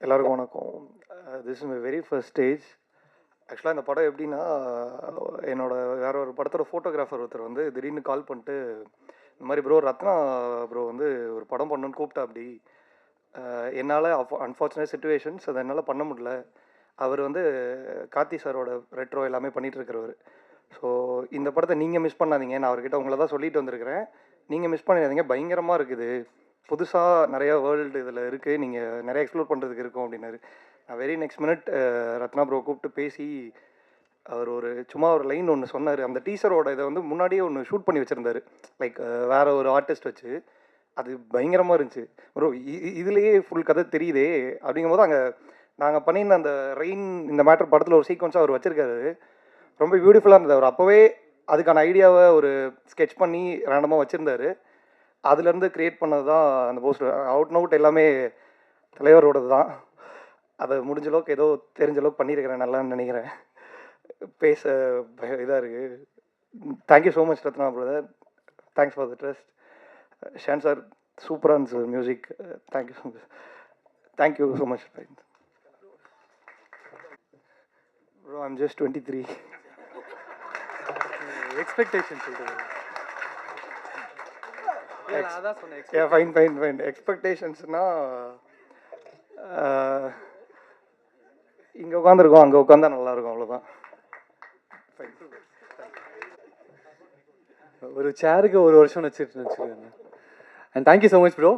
எல்லாருக்கும் வணக்கம். This is my very first stage. ஆக்சுவலாக இந்த படம் எப்படின்னா, என்னோட வேற ஒரு படத்தோட ஃபோட்டோகிராஃபர் ஒருத்தர் வந்து திடீர்னு கால் பண்ணிட்டு, இந்த மாதிரி ப்ரோ ரத்னா ப்ரோ வந்து ஒரு படம் பண்ணணும்னு கூப்பிட்டா அப்படி என்னால் அன்ஃபார்ச்சுனேட் சுச்சுவேஷன்ஸ் அதை என்னால் பண்ண முடியல. அவர் வந்து கார்த்தி சாரோட ரெட்ரோ எல்லாமே பண்ணிகிட்டு இருக்கிறவர். ஸோ இந்த படத்தை நீங்கள் மிஸ் பண்ணாதீங்க. நான் அவர்கிட்ட உங்களை தான் சொல்லிட்டு வந்திருக்கிறேன். நீங்கள் மிஸ் பண்ணிடாதீங்க, பயங்கரமாக இருக்குது. புதுசாக நிறையா வேர்ல்டு இதில் இருக்குது, நீங்கள் நிறைய எக்ஸ்ப்ளோர் பண்ணுறதுக்கு இருக்கும் அப்படின்னாரு. நான் very next minute Ratna bro கூப்பிட்டு பேசி அவர் சும்மா ஒரு லைன் ஒன்று சொன்னார். அந்த டீசரோட இதை வந்து முன்னாடியே ஒன்று ஷூட் பண்ணி வச்சுருந்தாரு, லைக் வேற ஒரு ஆர்டிஸ்ட் வச்சு. அது பயங்கரமாக இருந்துச்சு. ப்ரோ இதுலேயே ஃபுல் கதை தெரியுதே அப்படிங்கும்போது அங்கே நாங்கள் பண்ணியிருந்த அந்த ரெயின் இந்த மேட்டர் படத்தில் ஒரு சீக்வன்ஸாக அவர் வச்சுருக்காரு. ரொம்ப பியூட்டிஃபுல்லாக இருந்தது. அவர் அப்போவே அதுக்கான ஐடியாவை ஒரு ஸ்கெட்ச் பண்ணி ரேண்டமாக வச்சுருந்தாரு. அதுலேருந்து க்ரியேட் பண்ணது தான் அந்த போஸ்டர். அவுட் அண்ட் அவுட் எல்லாமே தலைவரோடது தான். அதை முடிஞ்ச அளவுக்கு ஏதோ தெரிஞ்ச அளவுக்கு பண்ணியிருக்கிறேன் நல்லான்னு நினைக்கிறேன். பேச இதாக இருக்குது. Thank you so much Ratna brother. Thanks for the trust. Shaan sir சூப்பராக இருந்துச்சு sir music. Thank you so much. Thank you so much. Bro I'm just 23. Expectation சொல்கிறது அதான் சொன்னேன். ஃபைன். எக்ஸ்பெக்டேஷன்ஸ்னா இங்கே உட்காந்துருக்கோம், அங்கே உட்காந்தா நல்லாயிருக்கும், அவ்வளோதான். ஒரு சேருக்கு ஒரு வருஷம் வச்சுருக்கேன். And thank you so much bro.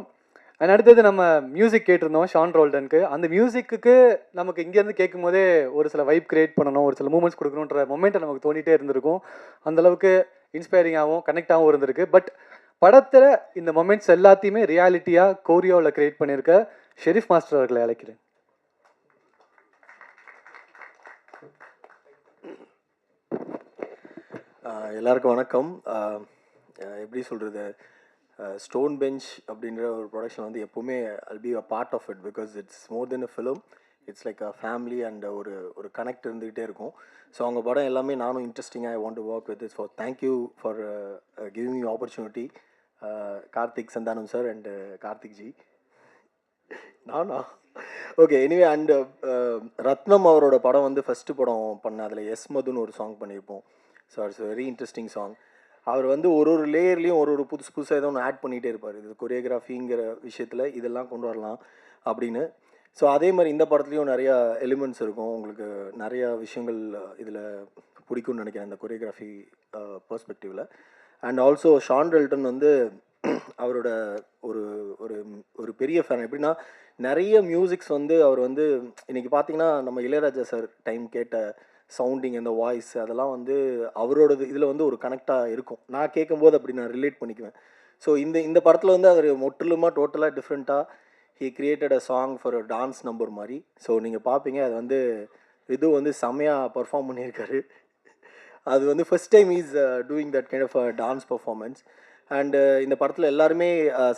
And அடுத்தது நம்ம மியூசிக் கேட்டிருந்தோம் ஷான் ரோல்டனுக்கு. அந்த மியூசிக்கு நமக்கு இங்கேருந்து கேட்கும் போதே ஒரு சில வைப் கிரியேட் பண்ணணும், ஒரு சில மூமெண்ட்ஸ் கொடுக்கணுன்ற மொமெண்ட்டை நமக்கு தோண்டிகிட்டே இருந்திருக்கும். அந்தளவுக்கு இன்ஸ்பைரிங்காகவும் கனெக்டாகவும் இருந்திருக்கு. பட் படத்தில் இந்த மொமெண்ட்ஸ் எல்லாத்தையுமே ரியாலிட்டியாக கோரியோவில் கிரியேட் பண்ணியிருக்க ஷெரீஃப் மாஸ்டர் அவர்களை அழைக்கிறேன். எல்லாருக்கும் வணக்கம். எப்படி சொல்கிறது, ஸ்டோன் பெஞ்ச் அப்படின்ற ஒரு ப்ரொடக்ஷன் வந்து எப்போவுமே I'll be a part of it because it's more than a film. It's like a family and ஒரு கனெக்ட் இருந்துக்கிட்டே இருக்கும். ஸோ அவங்க படம் எல்லாமே நானும் இன்ட்ரெஸ்டிங்காக I want to work with it. For thank you for giving you opportunity Karthik Santhanam sir and Karthik G. நானா okay anyway. And ரத்னம் அவரோட படம் வந்து ஃபஸ்ட்டு படம் பண்ண, அதில் எஸ் மதுன்னு ஒரு சாங் பண்ணியிருப்போம். So it's very interesting song. அவர் வந்து ஒரு லேயர்லேயும் ஒரு புதுசாக ஏதோ ஒன்று ஆட் பண்ணிகிட்டே இருப்பார். இது கொரியோகிராஃபிங்கிற விஷயத்தில் இதெல்லாம் கொண்டு வரலாம் அப்படின்னு. ஸோ அதே மாதிரி இந்த படத்துலையும் நிறையா எலிமெண்ட்ஸ் இருக்கும். உங்களுக்கு நிறையா விஷயங்கள் இதில் பிடிக்கும்னு நினைக்கிறேன் இந்த கொரியோகிராஃபி பெர்ஸ்பெக்டிவில். அண்ட் ஆல்சோ ஷான் ரெல்டன் வந்து அவரோட ஒரு ஒரு ஒரு பெரிய ஃபேன். எப்படின்னா நிறைய மியூசிக்ஸ் வந்து அவர் வந்து இன்றைக்கி பார்த்தீங்கன்னா நம்ம இளையராஜா சார் டைம் கேட்ட சவுண்டிங், அந்த வாய்ஸ், அதெல்லாம் வந்து அவரோடது இதில் வந்து ஒரு கனெக்டாக இருக்கும். நான் கேட்கும்போது அப்படி நான் ரிலேட் பண்ணிக்குவேன். ஸோ இந்த படத்தில் வந்து அவர் முற்றிலுமாக டோட்டலாக டிஃப்ரெண்ட்டாக he created a song for a dance number மாதிரி. ஸோ நீங்கள் பார்ப்பீங்க, அது வந்து இது வந்து செம்மையாக பர்ஃபார்ம் பண்ணியிருக்காரு. அது வந்து first time is doing that kind of dance performance. And இந்த படத்தில் எல்லாருமே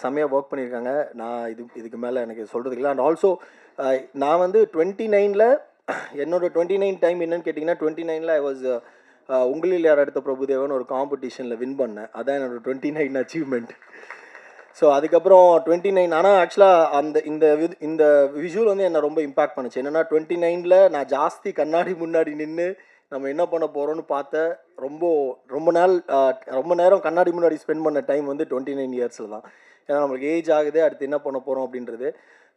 செம்மையாக ஒர்க் பண்ணியிருக்காங்க. நான் இதுக்கு மேலே எனக்கு சொல்கிறதுக்கு இல்லை. அண்ட் ஆல்சோ நான் வந்து 29 என்னோட 29 டைம் என்னன்னு கேட்டிங்கன்னா, 29 ஐ வாஸ் உங்களில் யார் அடுத்த பிரபுதேவன் ஒரு காம்படிஷனில் வின் பண்ணேன். அதான் என்னோட 29 அச்சீவ்மெண்ட். ஸோ அதுக்கப்புறம் 29 ஆனால் ஆக்சுவலாக இந்த விஷுவல் வந்து என்னை ரொம்ப இம்பேக்ட் பண்ணுச்சு. என்னென்னா 29 நான் ஜாஸ்தி கண்ணாடி முன்னாடி நின்று நம்ம என்ன பண்ண போகிறோன்னு பார்த்தேன். ரொம்ப நேரம் கண்ணாடி முன்னாடி ஸ்பெண்ட் பண்ண டைம் வந்து 29 இயர்ஸில் தான். ஏன்னா நம்மளுக்கு ஏஜ் ஆகுது, அடுத்து என்ன பண்ண போகிறோம் அப்படின்றது.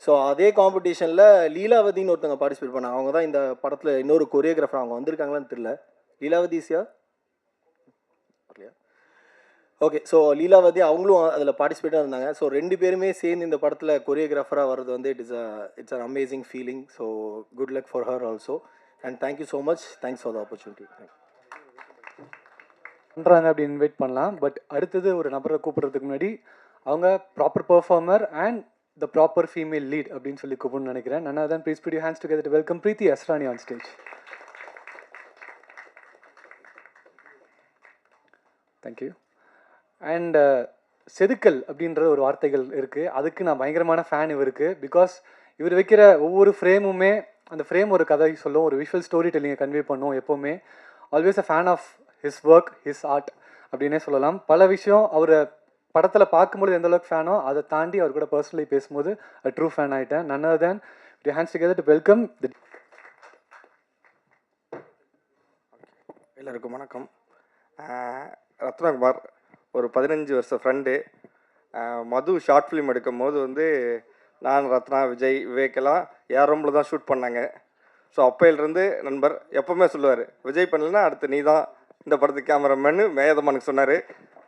ஸோ அதே காம்படிஷனில் லீலாவதின்னு ஒருத்தவங்க பார்ட்டிசிபேட் பண்ணாங்க. அவங்க தான் இந்த படத்தில் இன்னொரு கொரியோகிராஃபர். அவங்க வந்திருக்காங்களான்னு தெரியல. லீலாவதிசியா இல்லையா? ஓகே. ஸோ லீலாவதி அவங்களும் அதில் பார்ட்டிசிபேட்டாக இருந்தாங்க. ஸோ 2 பேருமே சேர்ந்து இந்த படத்தில் கொரியோகிராஃபராக வர்றது வந்து it's an amazing feeling. So good luck for her also and thank you so much. Thanks for the opportunity. பண்ணுறாங்க அப்படின்னு இன்வைட் பண்ணலாம். பட் அடுத்தது ஒரு நபரை கூப்பிட்றதுக்கு முன்னாடி அவங்க proper performer and the proper female lead அப்படின்னு சொல்லி கூப்பிடணும்னு நினைக்கிறேன். None other than please put your hands together to welcome Preethi Asrani on stage. Thank you. And செதுக்கல் அப்படின்ற ஒரு வார்த்தைகள் இருக்குது. அதுக்கு நான் பயங்கரமான ஃபேன் இவருக்கு. பிகாஸ் இவர் வைக்கிற ஒவ்வொரு ஃப்ரேமுமே அந்த ஃப்ரேம் ஒரு கதை சொல்லும், ஒரு விஷுவல் ஸ்டோரி டெல்லிங்கை கன்வே பண்ணும். எப்போவுமே always a fan of his work, his art அப்படின்னே சொல்லலாம். பல விஷயம் அவரை படத்தில் பார்க்கும்போது எந்த அளவுக்கு ஃபேனோ அதை தாண்டி அவர் கூட பர்சனலி பேசும்போது ட்ரூ ஃபேன் ஆகிட்டேன். None other than your hands together to welcome the எல்லாருக்கும் வணக்கம். ரத்னகுமார் ஒரு 15 வருஷம் ஃப்ரெண்டு. மது ஷார்ட் ஃபிலிம் எடுக்கும் போது வந்து நான், ரத்னா, விஜய், விவேக்கெல்லாம் ஏர் ரூமில் தான் ஷூட் பண்ணாங்க. ஸோ அப்போயிலிருந்து நண்பர். எப்போவுமே சொல்லுவார், விஜய் பண்ணலன்னா அடுத்து நீ தான் இந்த படத்துக்கு கேமராமேனு மேயதமானுக்கு சொன்னார்.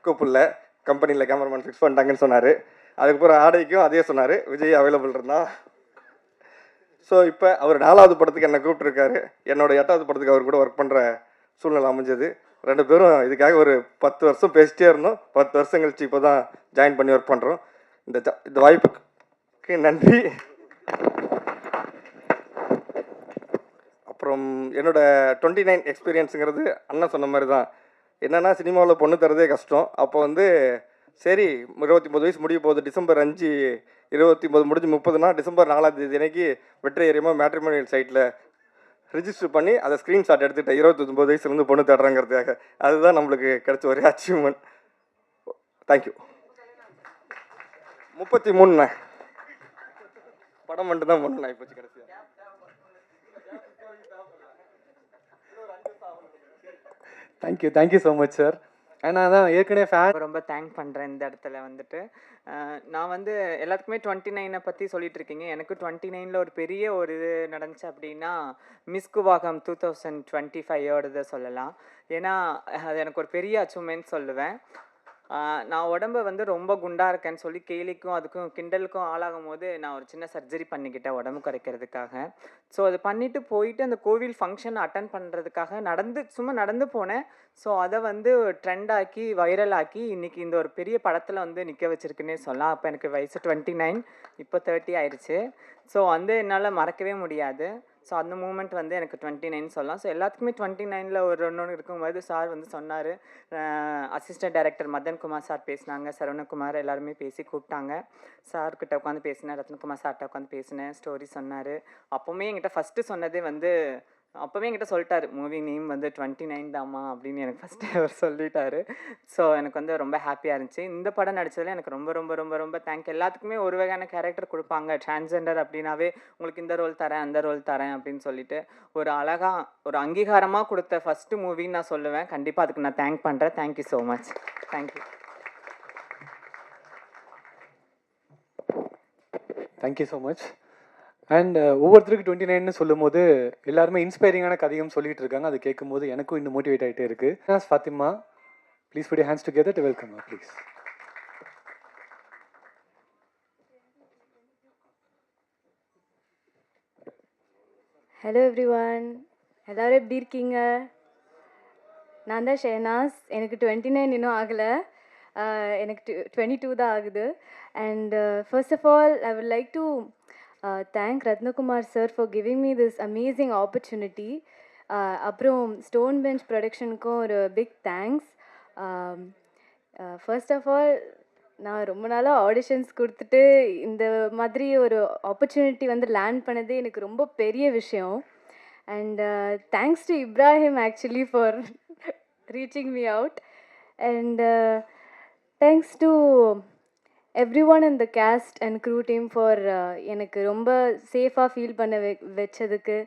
கூப்பிடல, கம்பெனியில் கேமராமேன் ஃபிக்ஸ் பண்ணிட்டாங்கன்னு சொன்னார். அதுக்கப்புறம் ஆடைக்கும் அதே சொன்னார், விஜய் அவைலபிள் இருந்தால். ஸோ இப்போ அவர் 4வது படத்துக்கு என்னை கூப்பிட்ருக்காரு. என்னோட 8வது படத்துக்கு அவர் கூட ஒர்க் பண்ணுற சூழ்நிலை அமைஞ்சது. 2 பேரும் இதுக்காக ஒரு 10 வருஷம் பேசிட்டே இருந்தோம். 10 வருஷம் கழிச்சு இப்போ தான் ஜாயின் பண்ணி ஒர்க் பண்ணுறோம். இந்த வாய்ப்புக்கு நன்றி. அப்புறம் என்னோட 29 எக்ஸ்பீரியன்ஸுங்கிறது அண்ணன் சொன்ன மாதிரி தான். என்னென்னா சினிமாவில் பொண்ணு தரதே கஷ்டம். அப்போ வந்து சரி 29 வயசு முடிய போகுது, டிசம்பர் 5 29 முடிஞ்சு 30னா டிசம்பர் 4ஆம் தேதி அன்னைக்கு வெற்றிகரமாக மேட்ரிமோனியல் சைட்டில் ரிஜிஸ்டர் பண்ணி அதை ஸ்க்ரீன்ஷாட் எடுத்துக்கிட்டேன். 29 வயசுலேருந்து பொண்ணு தேடுறாங்கிறதுக்காக. அதுதான் நம்மளுக்கு கிடைச்ச ஒரே அச்சீவ்மெண்ட். தேங்க்யூ. 33ண்ணே. படம் மட்டும் தான் பண்ணேன் இப்போ கடைசியாக. Thank you so much sir. ஏன்னா அதான் ஏற்கனவே ஃபேன். ரொம்ப தேங்க் பண்ணுறேன் இந்த இடத்துல வந்துட்டு. நான் வந்து எல்லாத்துக்குமே 29 பற்றி சொல்லிட்டு இருக்கீங்க. எனக்கு 29 ஒரு பெரிய ஒரு இது நடந்துச்சு அப்படின்னா மிஸ்குவாகம் 2025 சொல்லலாம். ஏன்னா அது எனக்கு ஒரு பெரிய அச்சீவ்மெண்ட் சொல்லுவேன். நான் உடம்பை வந்து ரொம்ப குண்டாக இருக்கேன்னு சொல்லி கேலிக்கும் அதுக்கும் கிண்டலுக்கும் ஆளாகும் போது நான் ஒரு சின்ன சர்ஜரி பண்ணிக்கிட்டேன் உடம்பு குறைக்கிறதுக்காக. ஸோ அது பண்ணிவிட்டு போயிட்டு அந்த கோவில் ஃபங்க்ஷன் அட்டன் பண்ணுறதுக்காக சும்மா நடந்து போனேன். ஸோ அதை வந்து ட்ரெண்ட் ஆக்கி வைரல் ஆக்கி இன்றைக்கி இந்த ஒரு பெரிய படத்தில் வந்து நிற்க வச்சுருக்குன்னே சொல்லலாம். அப்போ எனக்கு வயசு 29, இப்போ 30 ஆயிடுச்சு. ஸோ வந்து என்னால் மறக்கவே முடியாது. ஸோ அந்த மூமெண்ட் வந்து எனக்கு 29 சொல்லலாம். ஸோ எல்லாத்துக்குமே 29 ஒரு ஒன்று இருக்கும்போது சார் வந்து சொன்னார். அசிஸ்டன்ட் டைரக்டர் மதன்குமார் சார் பேசினாங்க, சரவணகுமார் எல்லாருமே பேசி கூப்பிட்டாங்க. சார்கிட்ட உட்காந்து பேசினேன், ரத்னகுமார் சார்கிட்ட உட்காந்து பேசினேன், ஸ்டோரி சொன்னார். அப்போவுமே என்கிட்ட ஃபஸ்ட்டு சொன்னதே வந்து அப்போவே என்கிட்ட சொல்லிட்டாரு, மூவி நேம் வந்து 29 தாம்மா அப்படின்னு எனக்கு ஃபஸ்ட்டு அவர் சொல்லிட்டாரு. ஸோ எனக்கு வந்து ரொம்ப ஹாப்பியாக இருந்துச்சு. இந்த படம் நடித்ததில் எனக்கு ரொம்ப ரொம்ப ரொம்ப ரொம்ப தேங்க். எல்லாத்துக்குமே ஒரு வகையான கேரக்டர் கொடுப்பாங்க. டிரான்ஸ்ஜெண்டர் அப்படின்னாவே உங்களுக்கு இந்த ரோல் தரேன் அந்த ரோல் தரேன் அப்படின்னு சொல்லிட்டு ஒரு அழகாக ஒரு அங்கீகாரமாக கொடுத்த ஃபஸ்ட்டு மூவின்னு நான் சொல்லுவேன். கண்டிப்பாக அதுக்கு நான் தேங்க் பண்ணுறேன். Thank you so much. Thank you. Thank you so much. And ஒவ்வொருத்தருக்கு 29ன்னு சொல்லும் போது எல்லாருமே இன்ஸ்பைரிங்கான கதையும் சொல்லிட்டு இருக்காங்க. அது கேட்கும் போது எனக்கும் இன்னும் மோட்டிவேட் ஆகிட்டே இருக்கு. Fatima, please put your hands together to welcome her please. Hello everyone, எல்லோரும் எப்படி இருக்கீங்க? நான் தான் ஷெஹனாஸ். எனக்கு 29 இன்னும் ஆகலை. எனக்கு 22 தான் ஆகுது. And first of all I would like to thank Ratnakumar sir for giving me this amazing opportunity. அப்புறம் ஸ்டோன் பெஞ்ச் ப்ரொடக்ஷனுக்கும் ஒரு big thanks. First of all நான் ரொம்ப நாளாக ஆடிஷன்ஸ் கொடுத்துட்டு இந்த மாதிரி ஒரு ஆப்பர்ச்சுனிட்டி வந்து லேண்ட் பண்ணதே எனக்கு ரொம்ப பெரிய விஷயம். And thanks to Ibrahim actually for reaching me out. And thanks to everyone in the cast and crew team for எனக்கு ரொம்ப சேஃபாக ஃபீல் பண்ண வச்சதுக்கு.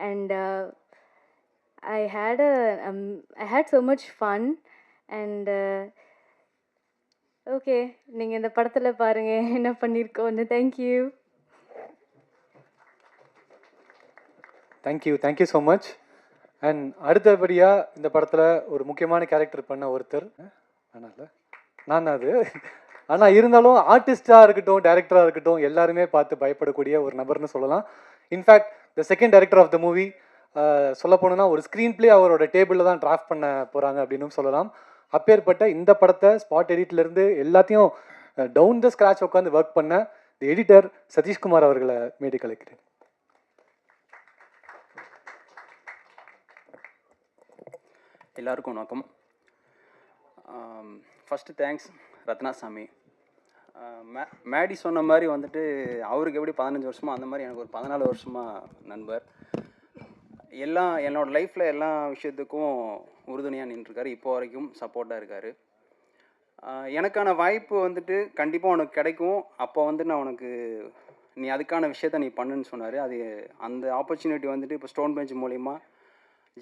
And I had so much fun. And okay, நீங்கள் இந்த படத்தில் பாருங்கள் என்ன பண்ணியிருக்கோன்னு. Thank you so much. அண்ட் அடுத்தபடியாக இந்த படத்தில் ஒரு முக்கியமான கேரக்டர் பண்ண ஒருத்தர் நான் தான் அது. ஆனால் இருந்தாலும் ஆர்டிஸ்டாக இருக்கட்டும், டைரக்டராக இருக்கட்டும், எல்லாருமே பார்த்து பயப்படக்கூடிய ஒரு நபர்னு சொல்லலாம். In fact the second director of the movie சொல்ல போனோன்னா ஒரு ஸ்க்ரீன் பிளே அவரோட டேபிளில் தான் டிராஃப்ட் பண்ண போகிறாங்க அப்படின்னு சொல்லலாம். அப்பேற்பட்ட இந்த படத்தை ஸ்பாட் எடிட்லேருந்து எல்லாத்தையும் டவுன் த ஸ்க்ராட்ச் உட்காந்து ஒர்க் பண்ண தி எடிட்டர் சதீஷ்குமார் அவர்களை மேடை கலைக்கிறேன். எல்லாருக்கும் வணக்கம். First thanks Ratnasamy. மேடி சொன்ன மாதிரி வந்துட்டு அவருக்கு எப்படி 15 வருஷமோ அந்த மாதிரி எனக்கு ஒரு 14 வருஷமாக நண்பர். எல்லாம் என்னோடய லைஃப்பில் எல்லா விஷயத்துக்கும் உறுதுணையாக நின்றுருக்காரு. இப்போ வரைக்கும் சப்போர்ட்டாக இருக்கார். எனக்கான வாய்ப்பு வந்துட்டு கண்டிப்பாக உனக்கு கிடைக்கும். அப்போ வந்து நான் உனக்கு நீ அதுக்கான விஷயத்த நீ பண்ணுன்னு சொன்னார். அது அந்த ஆப்பர்ச்சுனிட்டி வந்துட்டு இப்போ ஸ்டோன் பெஞ்ச் மூலிமா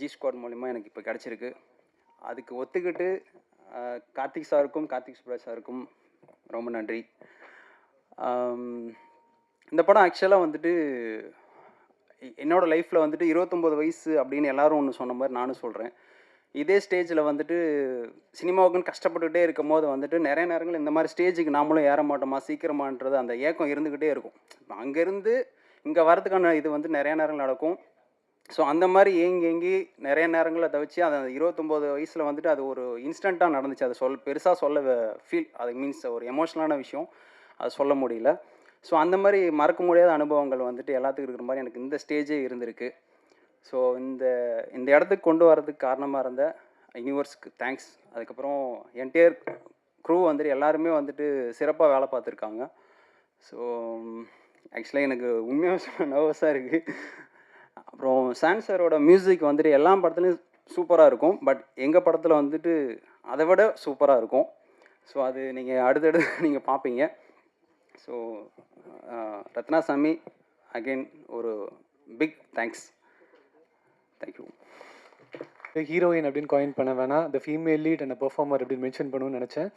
ஜி ஸ்குவாட் மூலிமா எனக்கு இப்போ கிடச்சிருக்கு. அதுக்கு ஒத்துக்கிட்டு கார்த்திக் சாருக்கும் கார்த்திக் சுப்ராஜ் சாருக்கும் ரொம்ப நன்றி. இந்த படம் ஆக்சுவலாக வந்துட்டு என்னோடய லைஃப்பில் வந்துட்டு 29 வயசு அப்படின்னு எல்லோரும் ஒன்று சொன்ன மாதிரி நானும் சொல்கிறேன். இதே ஸ்டேஜில் வந்துட்டு சினிமாவுக்குன்னு கஷ்டப்பட்டுக்கிட்டே இருக்கும் போது வந்துட்டு நிறைய நேரங்கள் இந்த மாதிரி ஸ்டேஜுக்கு நாமளும் ஏற மாட்டோமா சீக்கிரமான்றது அந்த ஏக்கம் இருந்துக்கிட்டே இருக்கும். அங்கேருந்து இங்கே வரதுக்கான இது வந்து நிறைய நேரங்கள் நடக்கும். ஸோ அந்த மாதிரி ஏங்கி நிறைய நேரங்களில் தவிச்சு அந்த 29 வயசில் வந்துட்டு அது ஒரு இன்ஸ்டண்ட்டாக நடந்துச்சு. அதை பெருசாக சொல்ல ஃபீல் அது மீன்ஸ் ஒரு எமோஷ்னலான விஷயம், அது சொல்ல முடியல. ஸோ அந்த மாதிரி மறக்க முடியாத அனுபவங்கள் வந்துட்டு எல்லாத்துக்கும் இருக்கிற மாதிரி எனக்கு இந்த ஸ்டேஜே இருந்திருக்கு. ஸோ இந்த இடத்துக்கு கொண்டு வரதுக்கு காரணமாக இருந்த யூனிவர்ஸ்க்கு தேங்க்ஸ். அதுக்கப்புறம் என்டையர் க்ரூ வந்துட்டு எல்லாருமே வந்துட்டு சிறப்பாக வேலை பார்த்துருக்காங்க. ஸோ ஆக்சுவலாக எனக்கு உண்மையாக நர்வஸாக இருக்குது. அப்புறம் சான்சரோட மியூசிக் வந்துட்டு எல்லா படத்துலையும் சூப்பராக இருக்கும். பட் எங்கள் படத்தில் வந்துட்டு அதை விட சூப்பராக இருக்கும். ஸோ அது நீங்கள் அடுத்தடுத்து நீங்கள் பார்ப்பீங்க. ஸோ ரத்னாசாமி அகெயின் ஒரு பிக் தேங்க்ஸ். தேங்க்யூ. ஹீரோயின் அப்படின்னு காயின் பண்ண வேணாம், த ஃபீமேல் லீட் அண்ட் பெர்ஃபார்மர் அப்படின்னு மென்ஷன் பண்ணணும்னு நினச்சேன்.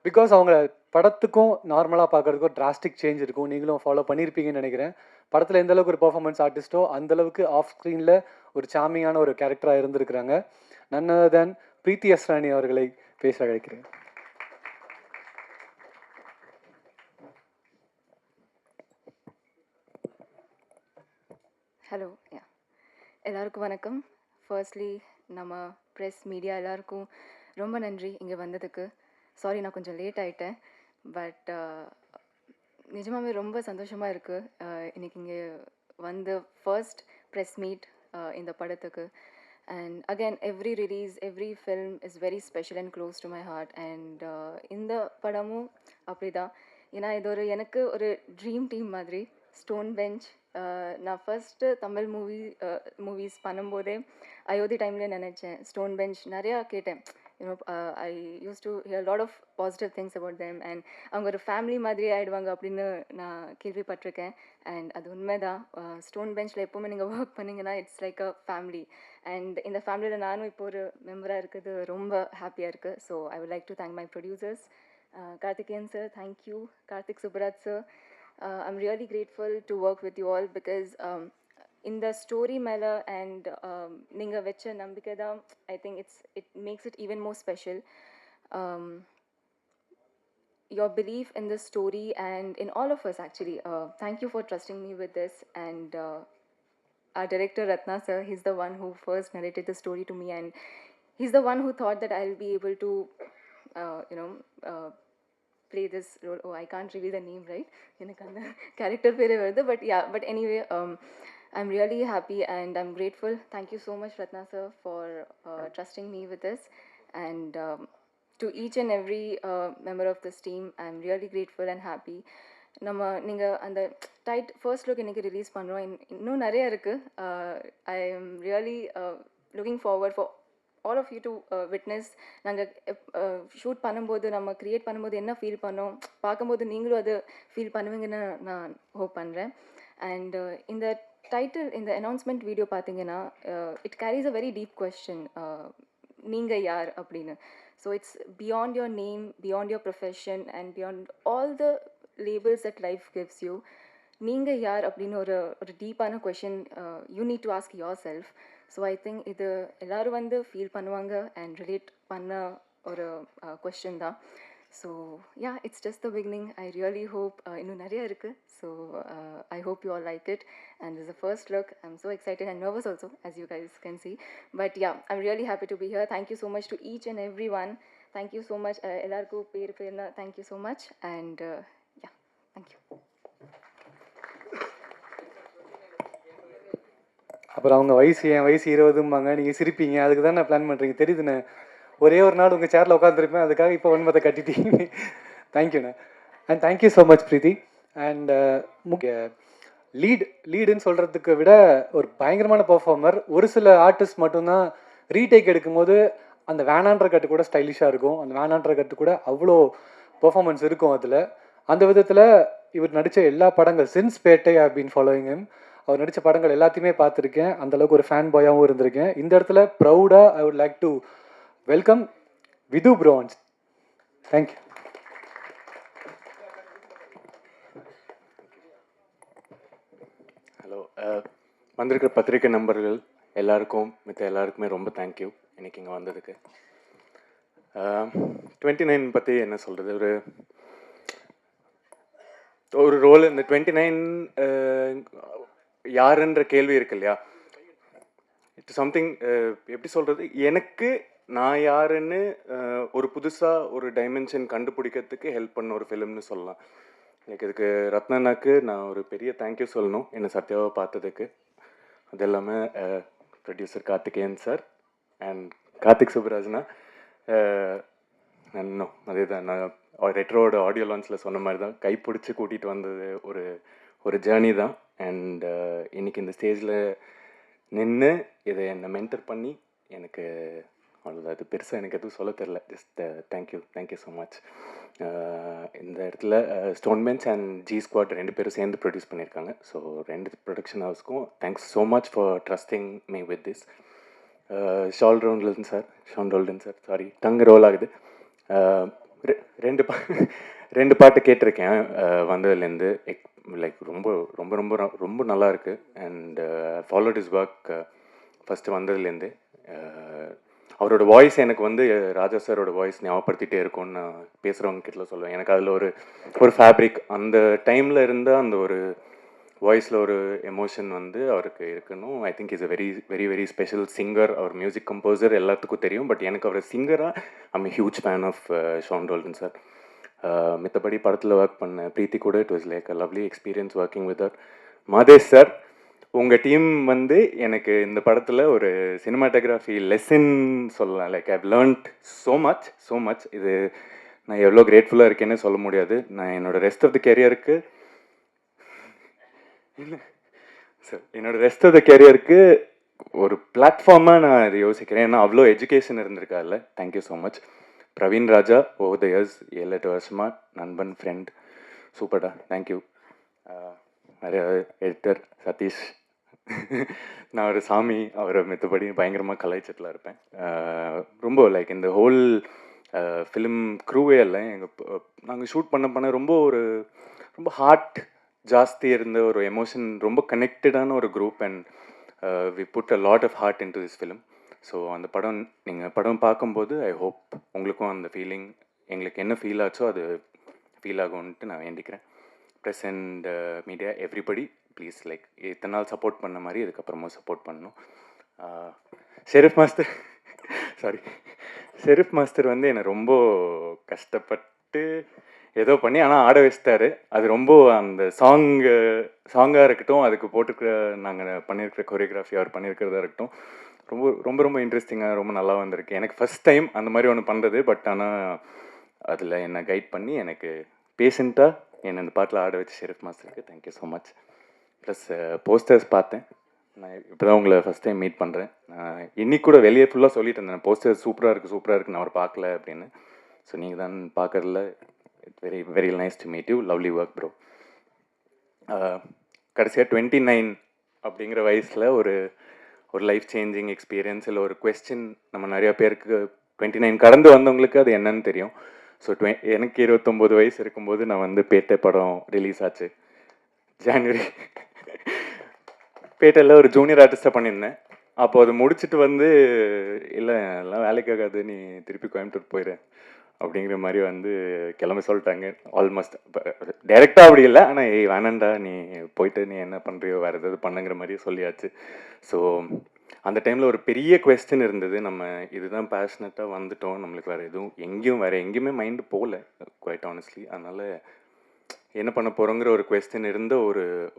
பிகாஸ் அவங்க படத்துக்கும் நார்மலாக பார்க்குறதுக்கும் டிராஸ்டிக் சேஞ்ச் இருக்கும். நீங்களும் ஃபாலோ பண்ணியிருப்பீங்கன்னு நினைக்கிறேன். படத்தில் எந்த அளவுக்கு ஒரு பெர்ஃபார்மன்ஸ் ஆர்டிஸ்ட்டோ அந்தளவுக்கு ஆஃப் ஸ்க்ரீனில் ஒரு சாமிங்கான ஒரு கேரக்டராக இருந்திருக்கிறாங்க. நன் அதர் தேன் பிரீத்தி அஸ்ரானி அவர்களை பேச அழைக்கிறேன். ஹலோ, எல்லாருக்கும் வணக்கம். ஃபர்ஸ்ட்லி நம்ம ப்ரெஸ் மீடியா எல்லாருக்கும் ரொம்ப நன்றி இங்கே வந்ததுக்கு. சாரி நான் கொஞ்சம் லேட் ஆகிட்டேன். பட் நிஜமாகவே ரொம்ப சந்தோஷமாக இருக்குது இன்றைக்கி இங்கே வந்து ஃபர்ஸ்ட் ப்ரெஸ் மீட் இந்த படத்துக்கு. And again every release every film is very special and close to my heart. And இந்த படமும் அப்படி தான். ஏன்னா இது எனக்கு ஒரு ட்ரீம் டீம் மாதிரி. ஸ்டோன் பெஞ்ச் நான் ஃபர்ஸ்ட்டு தமிழ் மூவிஸ் பண்ணும்போதே அயோத்தி டைமில் நினச்சேன். ஸ்டோன் பெஞ்ச் நிறையா கேட்டேன். I use to hear lot of positive things about them. And அவங்க ஒரு ஃபேமிலி மாதிரி ஆகிடுவாங்க அப்படின்னு நான் கேள்விப்பட்டிருக்கேன். அண்ட் அது உண்மைதான். ஸ்டோன் பெஞ்சில் எப்போவுமே நீங்கள் ஒர்க் பண்ணிங்கன்னா it's like a family. And இந்த ஃபேமிலியில் நானும் இப்போ ஒரு மெம்பராக இருக்கிறது ரொம்ப ஹாப்பியாக இருக்குது. So I would like to thank my producers, Karthikeyan sir, thank you. Karthik Subbaraj sir, I'm really grateful to work with you all because in the story mela and ninga vecha nambike da I think it makes it even more special. Your belief in the story and in all of us actually, thank you for trusting me with this. And our director Ratna sir, he's the one who first narrated the story to me, and he's the one who thought that I'll be able to play this role. Oh, I can't reveal the name, right? எனக்கு அந்த character பேரே வருது. But anyway, I'm really happy and I'm grateful. Thank you so much, Ratna sir, for trusting me with this. And to each and every member of this team, I'm really grateful and happy. நீங்கள் அந்த first look இன்றைக்கி release பண்ணுறோம். இன்னும் நிறைய இருக்குது. I am really looking forward for all of you to witness. நாங்கள் shoot பண்ணும்போது நம்ம க்ரியேட் பண்ணும்போது என்ன ஃபீல் பண்ணோம் பார்க்கும்போது நீங்களும் அது ஃபீல் பண்ணுவீங்கன்னு நான் ஹோப் பண்ணுறேன். அண்ட் இந்த டைட்டில், இந்த அனௌன்ஸ்மெண்ட் வீடியோ பார்த்தீங்கன்னா it carries a very deep question, நீங்கள் யார் அப்படின்னு. So it's beyond your name, beyond your profession and beyond all the labels that life gives you. நீங்கள் யார் அப்படின்னு ஒரு டீப்பான question you need to ask yourself. So I think இது எல்லோரும் வந்து ஃபீல் பண்ணுவாங்க அண்ட் ரிலேட் பண்ண ஒரு கொஸ்டின் தான். So yeah, it's just the beginning. I really hope இன்னும் நிறைய இருக்குது. So I hope you all like it. And this is a first look. I am so excited and nervous also, as you guys can see. But yeah, I'm really happy to be here. Thank you so much to each and everyone. Thank you so much. எல்லாருக்கும் பேர்னா thank you so much. And yeah, thank you. அப்புறம் அவங்க என் வயசு 20ம்பாங்க, நீங்கள் சிரிப்பீங்க. அதுக்கு தான் நான் plan பண்ணுறீங்க தெரியுதுண்ணே. ஒரே ஒரு நாள் உங்கள் சேரில் உட்காந்துருப்பேன், அதுக்காக இப்போ ஒன்பதை கட்டிட்டீங்க. தேங்க்யூண்ணே. And thank you so much Preethi. And லீடுன்னு சொல்கிறதுக்கு விட ஒரு பயங்கரமான பெர்ஃபார்மர். ஒரு சில ஆர்டிஸ்ட் மட்டும்தான் ரீடேக் எடுக்கும்போது அந்த வேணான்ற கட்டு கூட ஸ்டைலிஷாக இருக்கும். அந்த வேணான்ற கட்டு கூட அவ்வளோ பெர்ஃபார்மன்ஸ் இருக்கும் அதில். அந்த விதத்தில் இவர் நடித்த எல்லா படங்கள் since Petta I been following him. அவர் நடித்த படங்கள் எல்லாத்தையுமே பார்த்துருக்கேன். அந்தளவுக்கு ஒரு ஃபேன் பாயாகவும் இருந்திருக்கேன். இந்த இடத்துல ப்ரௌடாக I would like to welcome Vidhu bro. Thank you. Hello, வந்திருக்கிற பத்திரிக்கை நண்பர்கள் எல்லாருக்கும் எல்லாருக்குமே ரொம்ப தேங்க்யூ இன்னைக்கு இங்கே வந்ததுக்கு. 29 பற்றி என்ன சொல்கிறது, ஒரு ரோல் இந்த 29 யாருன்ற கேள்வி இருக்கு இல்லையா, இட்ஸ் சம்திங் எப்படி சொல்கிறது, எனக்கு நான் யாருன்னு ஒரு புதுசாக ஒரு டைமென்ஷன் கண்டுபிடிக்கிறதுக்கு ஹெல்ப் பண்ண ஒரு ஃபிலிம்னு சொல்லலாம். எனக்கு இதுக்கு ரத்னாக்கு நான் ஒரு பெரிய தேங்க்யூ சொல்லணும் என்னை சத்யாவை பார்த்ததுக்கு. அது இல்லாமல் producer Karthikeyan sir and Karthik சுப்ராஜ்னா இன்னும் அதே தான், நான் ரெட்ரோட ஆடியோ லான்ச்சில் சொன்ன மாதிரி தான் கைப்பிடிச்சி கூட்டிகிட்டு வந்தது ஒரு ஜேர்னி தான். அண்ட் இன்னைக்கு இந்த ஸ்டேஜில் நின்று இதை என்னை மென்டர் பண்ணி எனக்கு அவ்வளோதான். அது பெருசாக எனக்கு எதுவும் சொல்ல தெரில. Just thank you so much. இந்த இடத்துல Stone Bench and G Squad 2 பேரும் சேர்ந்து ப்ரொடியூஸ் பண்ணியிருக்காங்க. ஸோ 2 ப்ரொடக்ஷன் ஹவுஸ்க்கும் thanks so much for trusting me with this. Sean Roldan sir sorry tongue roll ஆகுது. 2 பாட்டு கேட்டிருக்கேன் வந்ததுலேருந்து. லைக் ரொம்ப ரொம்ப ரொம்ப ரொம்ப நல்லா இருக்கு. And followed is work first வந்ததுலேருந்து. அவரோட வாய்ஸ் எனக்கு ராஜா சாரோட வாய்ஸ் ஞாபகப்படுத்திகிட்டே இருக்கும்னு நான் பேசுகிறவங்க கிட்ட சொல்லுவேன். எனக்கு அதில் ஒரு ஃபேப்ரிக் அந்த டைமில் இருந்தால் அந்த ஒரு வாய்ஸில் ஒரு எமோஷன் அவருக்கு இருக்கணும். I think is a very very very special singer. அவர் மியூசிக் கம்போசர் எல்லாத்துக்கும் தெரியும். பட் எனக்கு அவர் சிங்கராக I'm a huge fan of Sean Roldan sir. மித்தபடி படத்தில் ஒர்க் பண்ண பிரீத்தி கூட it was like a lovely experience working with அவர். மாதேஷ் சார், உங்கள் டீம் எனக்கு இந்த படத்தில் ஒரு சினிமாட்டோகிராஃபி லெசன் சொல்லலாம். Like I've learned so much. இது நான் எவ்வளோ கிரேட்ஃபுல்லாக இருக்கேன்னு சொல்ல முடியாது. நான் என்னோடய ரெஸ்ட் ஆஃப் த கெரியருக்கு ஒரு பிளாட்ஃபார்மாக நான் இதை யோசிக்கிறேன். ஏன்னா அவ்வளோ எஜுகேஷன் இருந்திருக்காதுல்ல. Thank you so much. Praveen Raja, over the years 7-8 வருஷமாக நண்பன், ஃப்ரெண்ட், சூப்பர்டா, தேங்க்யூ. நிறைய எடிட்டர் சதீஷ், நான் ஒரு சாமி, அவரை மித்தபடி பயங்கரமாக கலாய்ச்சிட்டுலாம் இருப்பேன். ரொம்ப லைக் இந்த ஹோல் ஃபிலிம் க்ரூவே இல்லை, நாங்கள் ஷூட் பண்ண ரொம்ப ஹார்ட் ஜாஸ்தி இருந்த ஒரு எமோஷன், ரொம்ப கனெக்டடான ஒரு group. And we put a lot of heart into this film. So அந்த நீங்கள் படம் பார்க்கும்போது ஐ ஹோப் உங்களுக்கும் அந்த ஃபீலிங், எங்களுக்கு என்ன ஃபீல் ஆச்சோ அது ஃபீல் ஆகும்ன்ட்டு நான் வேண்டிக்கிறேன். Press and media everybody please, like இத்தனை நாள் சப்போர்ட் பண்ண மாதிரி இதுக்கப்புறமா சப்போர்ட் பண்ணணும். ஷெரீஃப் மாஸ்டர் என்னை ரொம்ப கஷ்டப்பட்டு ஏதோ பண்ணி ஆனால் ஆட வச்சிட்டாரு. அது ரொம்ப அந்த சாங்காக இருக்கட்டும், அதுக்கு போட்டுருக்கிற நாங்கள் பண்ணியிருக்கிற கொரியோகிராஃபி அவர் பண்ணியிருக்கிறதா இருக்கட்டும், ரொம்ப ரொம்ப இன்ட்ரெஸ்டிங்காக ரொம்ப நல்லா வந்திருக்கு. எனக்கு ஃபஸ்ட் டைம் அந்த மாதிரி ஒன்று பண்ணுறது. பட் ஆனால் அதில் என்னை கைட் பண்ணி எனக்கு பேஷண்ட்டாக என்னை இந்த பாட்டில் ஆட வச்சு ஷெரீஃப் மாஸ்டருக்கு thank you so much. Plus posters பார்த்தேன். நான் இப்போ தான் உங்களை ஃபஸ்ட் டைம் மீட் பண்ணுறேன். இன்னைக்கு கூட வெளியே ஃபுல்லாக சொல்லிட்டு இருந்தேன், போஸ்டர் சூப்பராக இருக்குது நான் அவர் பார்க்கல அப்படின்னு. ஸோ நீங்கள் தான் பார்க்கறதுல it's very very nice to meet you. Lovely work bro. கடைசியாக 29 அப்படிங்கிற வயசில் ஒரு லைஃப் சேஞ்சிங் எக்ஸ்பீரியன்ஸ் இல்லை ஒரு கொஸ்டின் நம்ம நிறையா பேருக்கு 29 கடந்து வந்தவங்களுக்கு அது என்னன்னு தெரியும். ஸோ எனக்கு 29 வயசு இருக்கும்போது நான் பேட்டை படம் ரிலீஸ் ஆச்சு ஜான்வரி. பேட்டையில் ஒரு ஜூனியர் ஆர்டிஸ்ட்டாக பண்ணியிருந்தேன். அப்போ அது முடிச்சுட்டு இல்லை எல்லாம் வேலைக்காகாது, நீ திருப்பி கோயம்புத்தூர் போயிடு அப்படிங்கிற மாதிரி கிளம்ப சொல்லிட்டாங்க. ஆல்மோஸ்ட் டைரெக்டாக அப்படி இல்லை, ஆனால் வேணாண்டா நீ போயிட்டு நீ என்ன பண்ணுறியோ வேறு ஏதாவது பண்ணுங்கிற மாதிரி சொல்லியாச்சு. ஸோ அந்த டைமில் ஒரு பெரிய கொஸ்டின் இருந்தது, நம்ம இதுதான் பேஷனட்டாக வந்துட்டோம், நம்மளுக்கு வேறு எங்கேயுமே மைண்டு போகல குவைட் ஆனஸ்ட்லி. அதனால் என்ன பண்ண போகிறோங்கிற ஒரு கொஸ்டின் இருந்த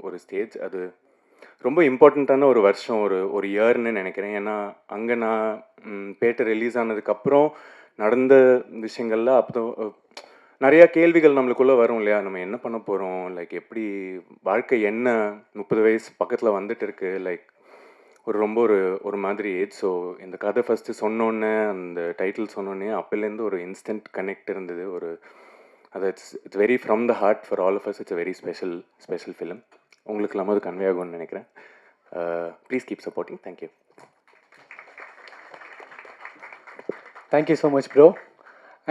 ஒரு ஸ்டேஜ். அது ரொம்ப இம்பார்ட்டண்ட்டான ஒரு வருஷம், ஒரு இயர்னு நினைக்கிறேன். ஏன்னா அங்கே நான் பேட்டை ரிலீஸ் ஆனதுக்கப்புறம் நடந்த விஷயங்கள்ல அப்போ நிறையா கேள்விகள் நம்மளுக்குள்ளே வரும் இல்லையா, நம்ம என்ன பண்ண போகிறோம், லைக் எப்படி வாழ்க்கை என்ன, 30 வயசு பக்கத்தில் வந்துட்டு இருக்கு, லைக் ரொம்ப ஒரு மாதிரி ஏஜ். ஸோ இந்த கதை ஃபஸ்ட்டு சொன்னோன்னே, அந்த டைட்டில் சொன்னோன்னே அப்போலேருந்து ஒரு இன்ஸ்டன்ட் கனெக்ட் இருந்தது. அது it's very from the heart for all of us. It's a very special film. உங்களுக்கு எல்லாமே அது கன்வே ஆகும்னு நினைக்கிறேன். Please keep supporting. Thank you. Thank you so much bro.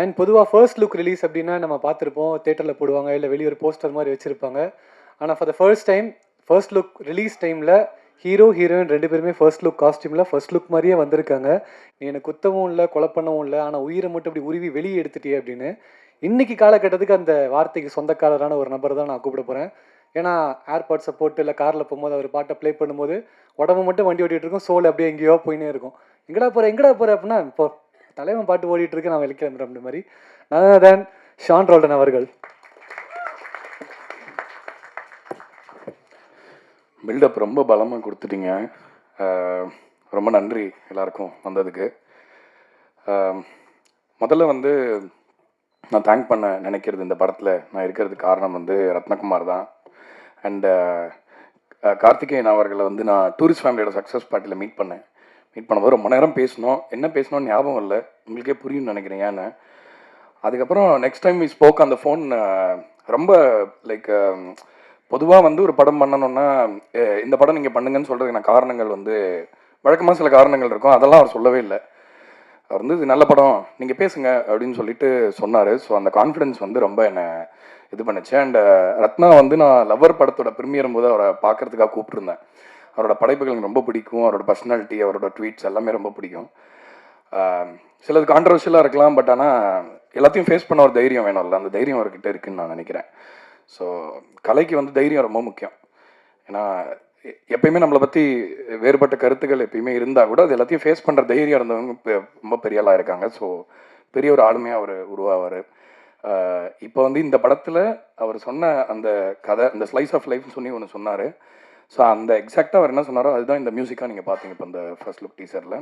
And பொதுவாக ஃபர்ஸ்ட் லுக் ரிலீஸ் அப்படின்னா நம்ம பார்த்துருப்போம், தேட்டரில் போடுவாங்க இல்லை வெளியே ஒரு போஸ்டர் மாதிரி வச்சுருப்பாங்க. ஆனால் for the first look release டைமில் ஹீரோ ஹீரோயின் 2 பேருமே ஃபர்ஸ்ட் லுக் காஸ்டியூமில் ஃபர்ஸ்ட் லுக் மாதிரியே வந்திருக்காங்க. நீ எனக்கு குத்தவும் இல்லை, கொலை பண்ணவும் இல்லை, ஆனால் உயிரை மட்டும் இப்படி உருவி வெளியே எடுத்துட்டியே அப்படின்னு. இன்றைக்கி காலகட்டத்துக்கு அந்த வார்த்தைக்கு சொந்தக்காரரான ஒரு நபர் தான் நான் கூப்பிட போகிறேன். ஏன்னா ஏர்பாட்ஸை போட்டு இல்லை காரில் போகும்போது அவர் பாட்டை ப்ளே பண்ணும்போது உடம்பு மட்டும் வண்டி ஓட்டிகிட்டு இருக்கும், சோல் அப்படியே எங்கேயோ போயினே இருக்கும். எங்கடா போகிற அப்படின்னா இப்போ தலைவன் பாட்டு ஓடிட்டு இருக்கு, நான் வெளிக்கிழம்புறேன் அப்படி மாதிரி. நான் தான் ஷான் ரோல்டன் அவர்கள். பில்டப் ரொம்ப பலமாக கொடுத்துட்டீங்க. ரொம்ப நன்றி எல்லாருக்கும் வந்ததுக்கு. முதல்ல வந்து நான் தேங்க் பண்ண நினைக்கிறது இந்த படத்தில் நான் இருக்கிறதுக்கு காரணம் வந்து ரத்னகுமார் தான். அண்டு கார்த்திகேயன் அவர்களை வந்து நான் டூரிஸ்ட் ஃபேமிலியோட சக்ஸஸ் பார்ட்டியில் மீட் பண்ணும்போது ரொம்ப நேரம் பேசணும். என்ன பேசணும்னு ஞாபகம் இல்லை, உங்களுக்கே புரியும்னு நினைக்கிறேன் ஏன்னு. அதுக்கப்புறம் நெக்ஸ்ட் டைம் வி ஸ்போக் அந்த ஃபோன் ரொம்ப லைக் பொதுவாக வந்து ஒரு படம் பண்ணணுன்னா இந்த படம் நீங்கள் பண்ணுங்கன்னு சொல்கிறதுக்கான காரணங்கள் வந்து வழக்கமாக சில காரணங்கள் இருக்கும், அதெல்லாம் அவர் சொல்லவே இல்லை. அவர் வந்து இது நல்ல படம் நீங்கள் பேசுங்க அப்படின்னு சொல்லிட்டு சொன்னார். ஸோ அந்த கான்ஃபிடென்ஸ் வந்து ரொம்ப என்னை இது பண்ணுச்சு. அண்ட் ரத்னா வந்து நான் லவ்வர் படத்தோட ப்ரீமியரும் போது அவரை பார்க்கறதுக்காக கூப்பிட்டுருந்தேன். அவரோட படைப்புகள் எனக்கு ரொம்ப பிடிக்கும், அவரோட பர்சனாலிட்டி, அவரோட ட்வீட்ஸ் எல்லாமே ரொம்ப பிடிக்கும். சிலது கான்ட்ரவர்ஷியலாக இருக்கலாம், பட் ஆனால் எல்லாத்தையும் ஃபேஸ் பண்ண ஒரு தைரியம் வேணும்ல, அந்த தைரியம் அவர்கிட்ட இருக்குன்னு நான் நினைக்கிறேன். ஸோ கலைக்கு வந்து தைரியம் ரொம்ப முக்கியம். ஏன்னா எப்பயுமே நம்மளை பற்றி வேறுபட்ட கருத்துக்கள் எப்பயுமே இருந்தால் கூட அது எல்லாத்தையும் ஃபேஸ் பண்ணுற தைரியம் இருந்தவங்க ரொம்ப பெரிய ஆளாக இருக்காங்க. ஸோ பெரிய ஒரு ஆளுமையாக அவர் உருவாவார். இப்போ வந்து இந்த படத்தில் அவர் சொன்ன அந்த கதை, அந்த ஸ்லைஸ் ஆஃப் லைஃப்னு சொல்லி ஒன்று சொன்னார். ஸோ அந்த எக்ஸாக்டாக அவர் என்ன சொன்னாரோ அதுதான் இந்த மியூசிக்காக நீங்கள் பார்த்தீங்க இப்போ இந்த ஃபர்ஸ்ட் லுக் டீசரில்.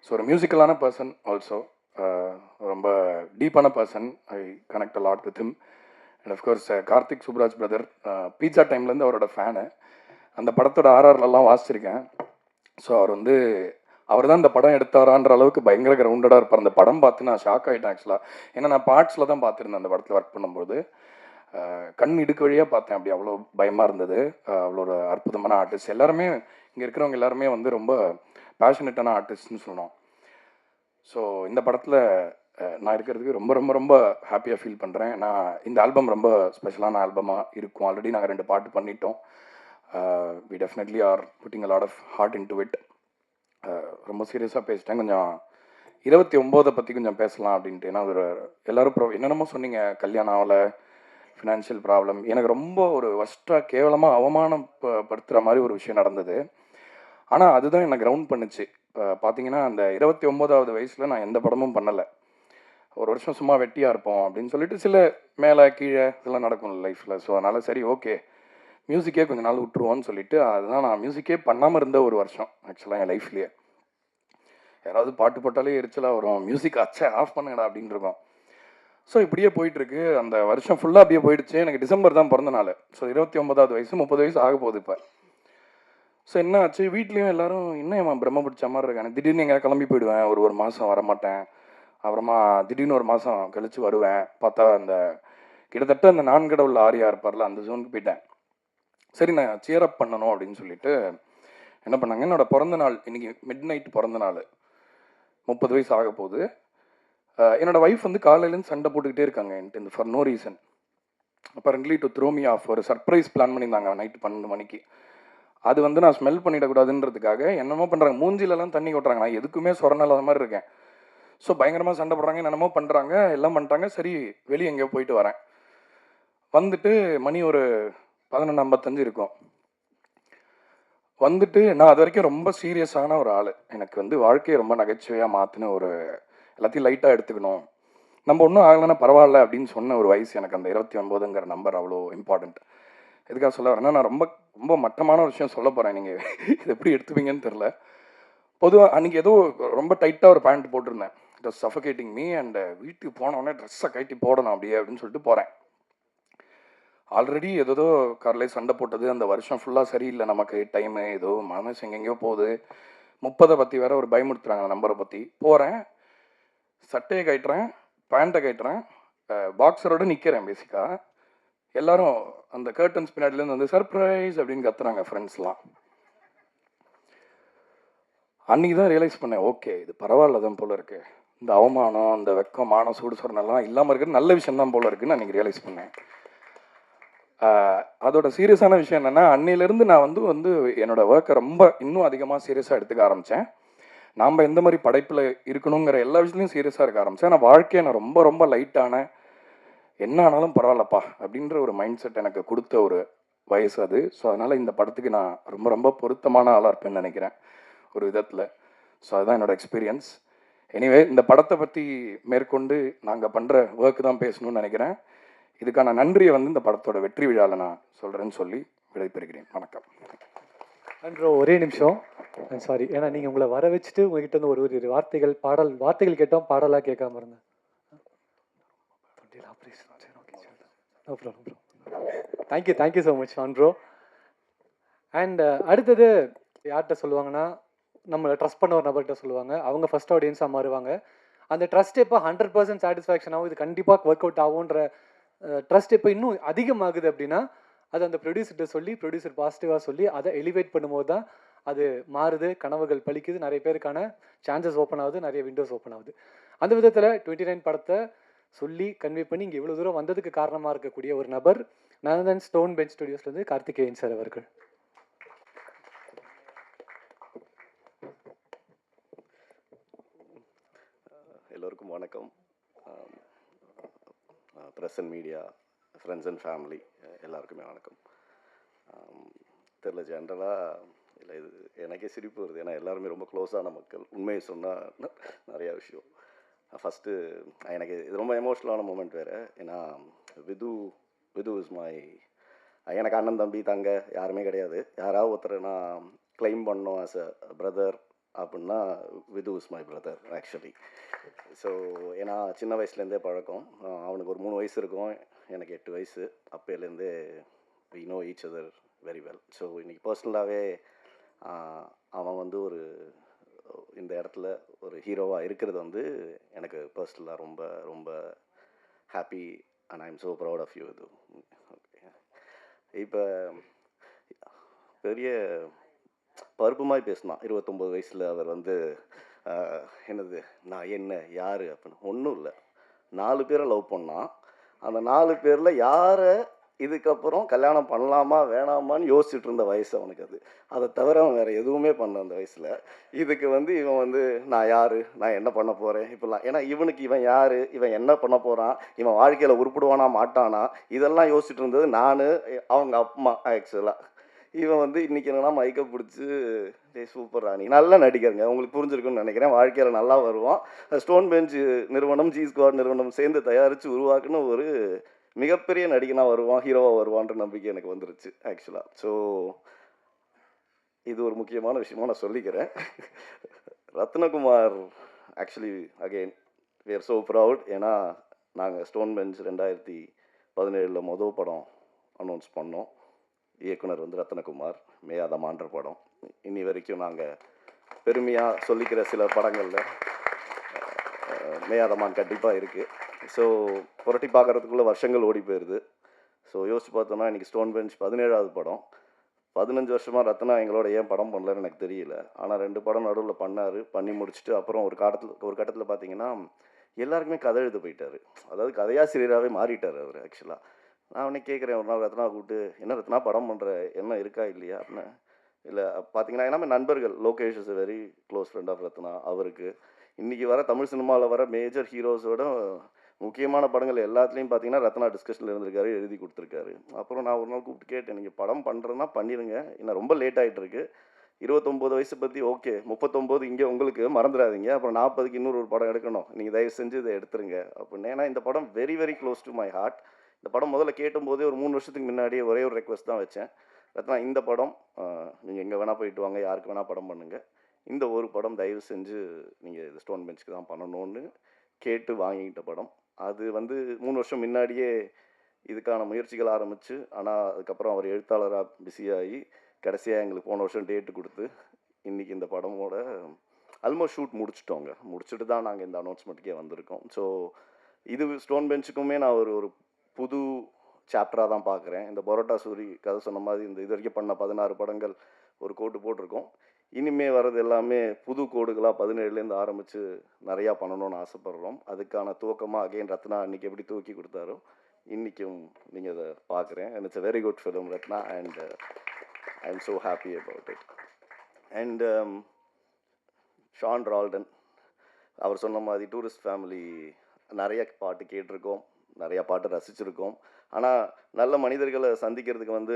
ஸோ ஒரு மியூசிக்கலான பர்சன், ஆல்சோ ரொம்ப டீப்பான person. I connect a lot with him. And of course Karthik Subbaraj brother, Pizza டைம்லேருந்து அவரோட ஃபேனு. அந்த படத்தோட ஆர்ஆர்லாம் வாசிச்சிருக்கேன். ஸோ அவர் தான் இந்த படம் எடுத்தாரான்ற அளவுக்கு பயங்கர கிரவுண்டடாக இருப்பார். அந்த படம் பார்த்து நான் ஷாக் ஆகிட்டேன் ஆக்சுவலாக. ஏன்னா நான் பார்ட்ஸில் தான் பார்த்துருந்தேன் அந்த படத்தில் ஒர்க் பண்ணும்போது. கண் இடுக்கு வழியாக பார்த்தேன், அப்படி அவ்வளோ பயமாக இருந்தது. அவ்வளோ ஒரு அற்புதமான ஆர்டிஸ்ட். எல்லாருமே இங்கே இருக்கிறவங்க எல்லாருமே வந்து ரொம்ப பேஷனேட்டான ஆர்டிஸ்ட்னு சொல்லணும். ஸோ இந்த படத்தில் நான் இருக்கிறதுக்கு ரொம்ப ரொம்ப ரொம்ப ஹாப்பியாக ஃபீல் பண்ணுறேன். நான் இந்த ஆல்பம் ரொம்ப ஸ்பெஷலான ஆல்பமாக இருக்கும். ஆல்ரெடி நாங்கள் 2 பாட்டு பண்ணிட்டோம். We definitely are putting a lot of heart into it. ரொம்ப சீரியஸாக பேசிட்டேன். கொஞ்சம் 29 பற்றி கொஞ்சம் பேசலாம் அப்படின்ட்டு. ஏன்னா எல்லோரும் என்னென்னமோ சொன்னீங்க, கல்யாணம் ஆகலை, ஃபினான்ஷியல் ப்ராப்ளம். எனக்கு ரொம்ப ஒரு வஸ்ட்டாக கேவலமாக அவமானப்படுத்துகிற மாதிரி ஒரு விஷயம் நடந்தது. ஆனால் அதுதான் என்னை கிரவுண்ட் பண்ணுச்சு. இப்போ பார்த்தீங்கன்னா அந்த 29வது வயசில் நான் எந்த படமும் பண்ணலை. ஒரு வருஷம் சும்மா வெட்டியாக இருப்போம் அப்படின்னு சொல்லிட்டு சில மேலே கீழே இதெல்லாம் நடக்கும் லைஃப்பில். ஸோ அதனால் சரி ஓகே மியூசிக்கே கொஞ்ச நாள் விட்டுருவோன்னு சொல்லிட்டு அதுதான் நான் மியூசிக்கே பண்ணாமல் இருந்த ஒரு வருஷம் ஆக்சுவலாக என் லைஃப்லேயே. யாராவது பாட்டு போட்டாலே எரிச்சலாக வரும், மியூசிக் ஆஃப் பண்ணுங்கடா அப்படின்னு இருக்கும். ஸோ இப்படியே போயிட்டுருக்கு. அந்த வருஷம் ஃபுல்லாக அப்படியே போயிடுச்சு. எனக்கு டிசம்பர் தான் பிறந்த நாள். ஸோ 29வது வயசு, 30 வயசு ஆக போகுது இப்போ. ஸோ என்ன ஆச்சு, வீட்லேயும் எல்லாரும் இன்னும் பிரம்ம பிடிச்ச மாதிரி இருக்காங்க. திடீர்னு எங்கே கிளம்பி போயிடுவேன், ஒரு மாதம் வரமாட்டேன். அப்புறமா திடீர்னு ஒரு மாதம் கழித்து வருவேன். பார்த்தா அந்த கிட்டத்தட்ட அந்த 4 கடவுள் ஆரியா இருப்பார்ல அந்த ஜோனுக்கு போயிட்டேன். சரி நான் சியரப் பண்ணணும் அப்படின்னு சொல்லிட்டு என்ன பண்ணாங்க, என்னோடய பிறந்த நாள் இன்றைக்கி மிட் நைட் பிறந்த நாள், 30 வயசு ஆக போகுது. என்னோடய ஒய்ஃப் வந்து காலையிலேருந்து சண்டை போட்டுக்கிட்டே இருக்காங்க என்கிட்ட for no reason. Apparently to throw me off ஒரு சர்ப்ரைஸ் பிளான் பண்ணியிருந்தாங்க நைட்டு 12 மணிக்கு. அது வந்து நான் ஸ்மெல் பண்ணிடக்கூடாதுன்றதுக்காக என்னமோ பண்ணுறாங்க, மூஞ்சிலெல்லாம் தண்ணி கொட்டுறாங்க. நான் எதுக்குமே சொரணாத மாதிரி இருக்கேன். ஸோ பயங்கரமாக சண்டை போடுறாங்க, என்னென்னமோ பண்ணுறாங்க, எல்லாம் பண்ணிட்டாங்க. சரி வெளியே எங்கேயோ போயிட்டு வரேன். வந்துட்டு மணி ஒரு 11:55 இருக்கும். வந்துட்டு நான் அது வரைக்கும் ரொம்ப சீரியஸான ஒரு ஆள். எனக்கு வந்து வாழ்க்கையை ரொம்ப நகைச்சுவையாக மாற்றின ஒரு எல்லாத்தையும் லைட்டாக எடுத்துக்கணும், நம்ம ஒன்றும் ஆகலைன்னா பரவாயில்ல அப்படின்னு சொன்ன ஒரு வயசு எனக்கு அந்த 29ங்கிற நம்பர் அவ்வளோ இம்பார்ட்டண்ட். எதுக்காக சொல்ல வரேன்னா, நான் ரொம்ப ரொம்ப மட்டமான ஒரு விஷயம் சொல்ல போகிறேன். நீங்கள் இது எப்படி எடுத்துப்பீங்கன்னு தெரில. பொதுவாக அன்றைக்கி ஏதோ ரொம்ப டைட்டாக ஒரு பேண்ட் போட்டிருந்தேன். It was suffocating me. And வீட்டுக்கு போனோடனே ட்ரெஸ்ஸை கட்டி போடணும் அப்படியே அப்படின்னு சொல்லிட்டு போகிறேன். ஆல்ரெடி ஏதோ காரில் சண்டை போட்டது, அந்த வருஷம் ஃபுல்லாக சரியில்லை நமக்கு, டைமு ஏதோ மனசு எங்கெங்கேயோ போகுது. 30 பற்றி வேற ஒரு பயமுறுத்துறாங்க அந்த நம்பரை பற்றி. போகிறேன், சட்டையை கட்டுறேன், பேண்ட்டை கட்டுறேன், பாக்ஸரோட நிற்கிறேன் பேசிக்காக. எல்லாரும் அந்த கர்டன்ஸ் பின்னாடிலேருந்து வந்து சர்ப்ரைஸ் அப்படின்னு கத்துறாங்க ஃப்ரெண்ட்ஸ்லாம். அன்றைக்கி தான் ரியலைஸ் பண்ணேன், ஓகே இது பரவாயில்ல தான் போல இருக்கு, இந்த அவமானம், அந்த வெக்கம், மானம், சூடு சொரணெல்லாம் இல்லாமல் இருக்கிறது நல்ல விஷயம் தான் போல இருக்குன்னு அன்றைக்கி ரியலைஸ் பண்ணேன். அதோட சீரியஸான விஷயம் என்னென்னா, அன்னையிலேருந்து நான் வந்து என்னோடய ஒர்க்கை ரொம்ப இன்னும் அதிகமாக சீரியஸாக எடுத்துக்க ஆரம்பித்தேன். நாம் எந்த மாதிரி படைப்பில் இருக்கணுங்கிற எல்லா விஷயத்துலையும் சீரியஸாக இருக்க ஆரம்பித்தேன். ஆனால் வாழ்க்கையை நான் ரொம்ப ரொம்ப லைட்டான, என்ன ஆனாலும் பரவாயில்லப்பா அப்படின்ற ஒரு மைண்ட் செட் எனக்கு கொடுத்த ஒரு வயசு அது. ஸோ அதனால் இந்த படத்துக்கு நான் ரொம்ப ரொம்ப பொருத்தமான ஆளாக இருப்பேன்னு நினைக்கிறேன் ஒரு விதத்தில். ஸோ அதுதான் என்னோடய எக்ஸ்பீரியன்ஸ். எனிவே, இந்த படத்தை பற்றி மேற்கொண்டு நாங்கள் பண்ணுற ஒர்க்கு தான் பேசணும்னு நினைக்கிறேன். இதுக்கான நன்றியை வந்து இந்த படத்தோட வெற்றி விழாவில் நான் சொல்கிறேன்னு சொல்லி விடைபெறுகிறேன். வணக்கம். ப்ரோ ஒரே நிமிஷம், சாரி, ஏன்னா நீங்கள் உங்களை வர வச்சுட்டு உங்ககிட்ட இருந்து ஒரு வார்த்தைகள் கேட்டோம், பாடலாக கேட்காம இருந்தேன். Thank you so much Shaan bro. And அடுத்தது யார்கிட்ட சொல்லுவாங்கன்னா, நம்மளை ட்ரஸ்ட் பண்ண ஒரு நபர்கிட்ட சொல்லுவாங்க. அவங்க ஃபர்ஸ்ட் ஆடியன்ஸாக மாறுவாங்க. அந்த ட்ரஸ்ட் எப்போ 100% சாட்டிஸ்ஃபேக்ஷன் ஆகும், இது கண்டிப்பாக ஒர்க் அவுட் ஆகுன்ற ட்ரஸ்ட் எப்போ இன்னும் அதிகமாகுது அப்படின்னா, அது அந்த ப்ரொடியூசர்கிட்ட சொல்லி, ப்ரொடியூசர் பாசிட்டிவாக சொல்லி அதை எலிவேட் பண்ணும்போது தான் அது மாறுது, கனவுகள் பலிக்குது, நிறைய பேருக்கான சான்சஸ் ஓப்பன் ஆகுது, நிறைய விண்டோஸ் ஓப்பன் ஆகுது. அந்த விதத்தில் 29 படத்தை சொல்லி கன்வே பண்ணி இங்கே இவ்வளோ தூரம் வந்ததுக்கு காரணமாக இருக்கக்கூடிய ஒரு நபர் நந்தன் ஸ்டோன் பெஞ்ச் ஸ்டுடியோஸ்லேருந்து கார்த்திகேயன் சார் அவர்கள். எல்லோருக்கும் வணக்கம். Press and media, friends and family எல்லாருக்குமே வணக்கம். தெரில, ஜென்ரலாக இல்லை, இது எனக்கே சிரிப்பு வருது. ஏன்னா எல்லாருமே ரொம்ப க்ளோஸான மக்கள். உண்மையை சொன்னால் நிறையா விஷயம். ஃபஸ்ட்டு எனக்கு இது ரொம்ப எமோஷ்னலான மூமெண்ட் வேறு. ஏன்னா விது இஸ் மை, எனக்கு அண்ணன் தம்பி தங்க யாருமே கிடையாது. யாராவது ஒருத்தர் நான் கிளைம் பண்ணோம் ஆஸ் அ பிரதர் அப்படின்னா Vidhu is my brother actually. So ஏன்னா சின்ன வயசுலேருந்தே பழக்கம். அவனுக்கு ஒரு 3 வயசு இருக்கும், எனக்கு 8 வயசு. அப்போலேருந்தே we know each other very well. So இன்றைக்கி பர்சனலாகவே அவன் வந்து ஒரு இந்த இடத்துல ஒரு ஹீரோவாக இருக்கிறது வந்து எனக்கு பர்சனலாக ரொம்ப ரொம்ப happy and I am so proud of you. இது ஓகே. இப்போ பெரிய பருப்பு மாதிரி பேசினான் 29 வயசில். அவர் வந்து என்னது, நான் என்ன யார் அப்படின்னு ஒன்றும் இல்லை. 4 பேரை லவ் பண்ணான். அந்த 4 பேரில் யாரை இதுக்கப்புறம் கல்யாணம் பண்ணலாமா வேணாமான்னு யோசிச்சுட்டு இருந்த வயசு அவனுக்கு அது. அதை தவிர அவன் வேறு எதுவுமே பண்ண அந்த வயசில். இதுக்கு வந்து இவன் வந்து நான் யார், நான் என்ன பண்ண போகிறேன் இப்படிலாம். ஏன்னா இவனுக்கு இவன் யார், இவன் என்ன பண்ண போகிறான், இவன் வாழ்க்கையில் உருப்பிடுவானா மாட்டானா, இதெல்லாம் யோசிச்சுட்டு இருந்தது நான், அவங்க அம்மா. ஆக்சுவலாக இவன் வந்து இன்றைக்கி என்னன்னா மைக்கை பிடிச்சி சூப்பர் ராணி, நல்லா நடிக்கிறங்க, உங்களுக்கு புரிஞ்சிருக்குன்னு நினைக்கிறேன். வாழ்க்கையில் நல்லா வருவான். ஸ்டோன் பெஞ்ச் நிறுவனம், ஜி ஸ்குவாட் நிறுவனம் சேர்ந்து தயாரித்து உருவாக்குன்னு ஒரு மிகப்பெரிய நடிகனாக வருவான், ஹீரோவாக வருவான்ற நம்பிக்கை எனக்கு வந்துருச்சு ஆக்சுவலாக. ஸோ இது ஒரு முக்கியமான விஷயமா நான் சொல்லிக்கிறேன். Ratnakumar actually again we are so proud. ஏன்னா நாங்கள் ஸ்டோன் பெஞ்ச் 2017 மொதல் படம் அனௌன்ஸ் பண்ணோம். இயக்குனர் வந்து ரத்னகுமார், மேயாதமான்ற படம். இன்னி வரைக்கும் நாங்கள் பெருமையாக சொல்லிக்கிற சில படங்களில் மேயாதமான் கண்டிப்பாக இருக்குது. ஸோ புரட்டி பார்க்குறதுக்குள்ளே வருஷங்கள் ஓடி போயிடுது. ஸோ யோசிச்சு பார்த்தோன்னா இன்றைக்கி ஸ்டோன் பெஞ்ச் 17வது படம். 15 வருஷமாக ரத்னா எங்களோட ஏன் படம் பண்ணலன்னு எனக்கு தெரியல. ஆனால் 2 படம் நடுவில் பண்ணி முடிச்சுட்டு அப்புறம் ஒரு கட்டத்தில் பார்த்தீங்கன்னா எல்லாருக்குமே கதை எழுத போயிட்டார். அதாவது கதையாசிரியராகவே மாறிட்டார் அவர் ஆக்சுவலாக. நான் அவனே கேட்குறேன் ஒரு நாள், ரத்னா கூப்பிட்டு, என்ன ரத்னா படம் பண்ணுற என்ன இருக்கா இல்லையா அப்படின்னு. இல்லை பார்த்தீங்கன்னா எல்லாமே நண்பர்கள். Lokesh is a very close friend of Ratna. அவருக்கு இன்றைக்கி வர தமிழ் சினிமாவில் வர மேஜர் ஹீரோஸோட முக்கியமான படங்கள் எல்லாத்துலேயும் பார்த்தீங்கன்னா ரத்னா டிஸ்கஷனில் இருந்திருக்காரு, எழுதி கொடுத்துருக்காரு. அப்புறம் நான் ஒரு நாள் கூப்பிட்டு கேட்டேன், நீங்கள் படம் பண்ணுறதுனா பண்ணிடுங்க, இன்னும் ரொம்ப லேட் ஆகிட்டுருக்கு. 29 வயசு பற்றி ஓகே, 39 இங்கே உங்களுக்கு மறந்துடாதீங்க, அப்புறம் 40க்கு இன்னொரு படம் எடுக்கணும், நீங்கள் தயவு செஞ்சு இதை எடுத்துருங்க அப்படின்னு. ஏன்னா இந்த படம் very very close to my heart. இந்த படம் முதல்ல கேட்டும்போதே ஒரு 3 வருஷத்துக்கு முன்னாடியே ஒரே ஒரு ரெக்வஸ்ட் தான் வச்சேன். ரத்னா இந்த படம் நீங்கள் எங்கே வேணால் போயிட்டு வாங்க, யாருக்கு வேணால் படம் பண்ணுங்கள், இந்த ஒரு படம் தயவு செஞ்சு நீங்கள் இது ஸ்டோன் பெஞ்சுக்கு தான் பண்ணணும்னு கேட்டு வாங்கிக்கிட்ட படம். அது வந்து 3 வருஷம் முன்னாடியே இதுக்கான முயற்சிகள் ஆரம்பித்து, ஆனால் அதுக்கப்புறம் அவர் எழுத்தாளராக பிஸியாகி கடைசியாக எங்களுக்கு போன வருஷம் டேட்டு கொடுத்து இன்றைக்கி இந்த படமோட ஆல்மோஸ்ட் ஷூட் முடிச்சுட்டு தான் நாங்கள் இந்த அனௌன்ஸ்மெண்ட்டுக்கே வந்திருக்கோம். ஸோ இது ஸ்டோன் பெஞ்சுக்குமே நான் ஒரு ஒரு புது சாப்டராக தான் பார்க்குறேன். இந்த பரோட்டா சூரி கதை சொன்ன மாதிரி இந்த இது வரைக்கும் பண்ண 16 படங்கள் ஒரு கோட்டு போட்டிருக்கோம். இனிமே வர்றது எல்லாமே புது கோடுகளாக 17லேருந்து ஆரம்பித்து நிறையா பண்ணணும்னு ஆசைப்படுறோம். அதுக்கான துவக்கமாக அகைன் ரத்னா அன்றைக்கி எப்படி தூக்கி கொடுத்தாரோ இன்றைக்கும் நீங்கள் அதை பார்க்குறேன். And it's a very good film Ratna and I am so happy about it. And Sean Roldan அவர் சொன்ன மாதிரி டூரிஸ்ட் ஃபேமிலி நிறைய பாட்டு கேட்டிருக்கோம், நிறையா பாட்டு ரசிச்சிருக்கோம். ஆனால் நல்ல மனிதர்களை சந்திக்கிறதுக்கு வந்து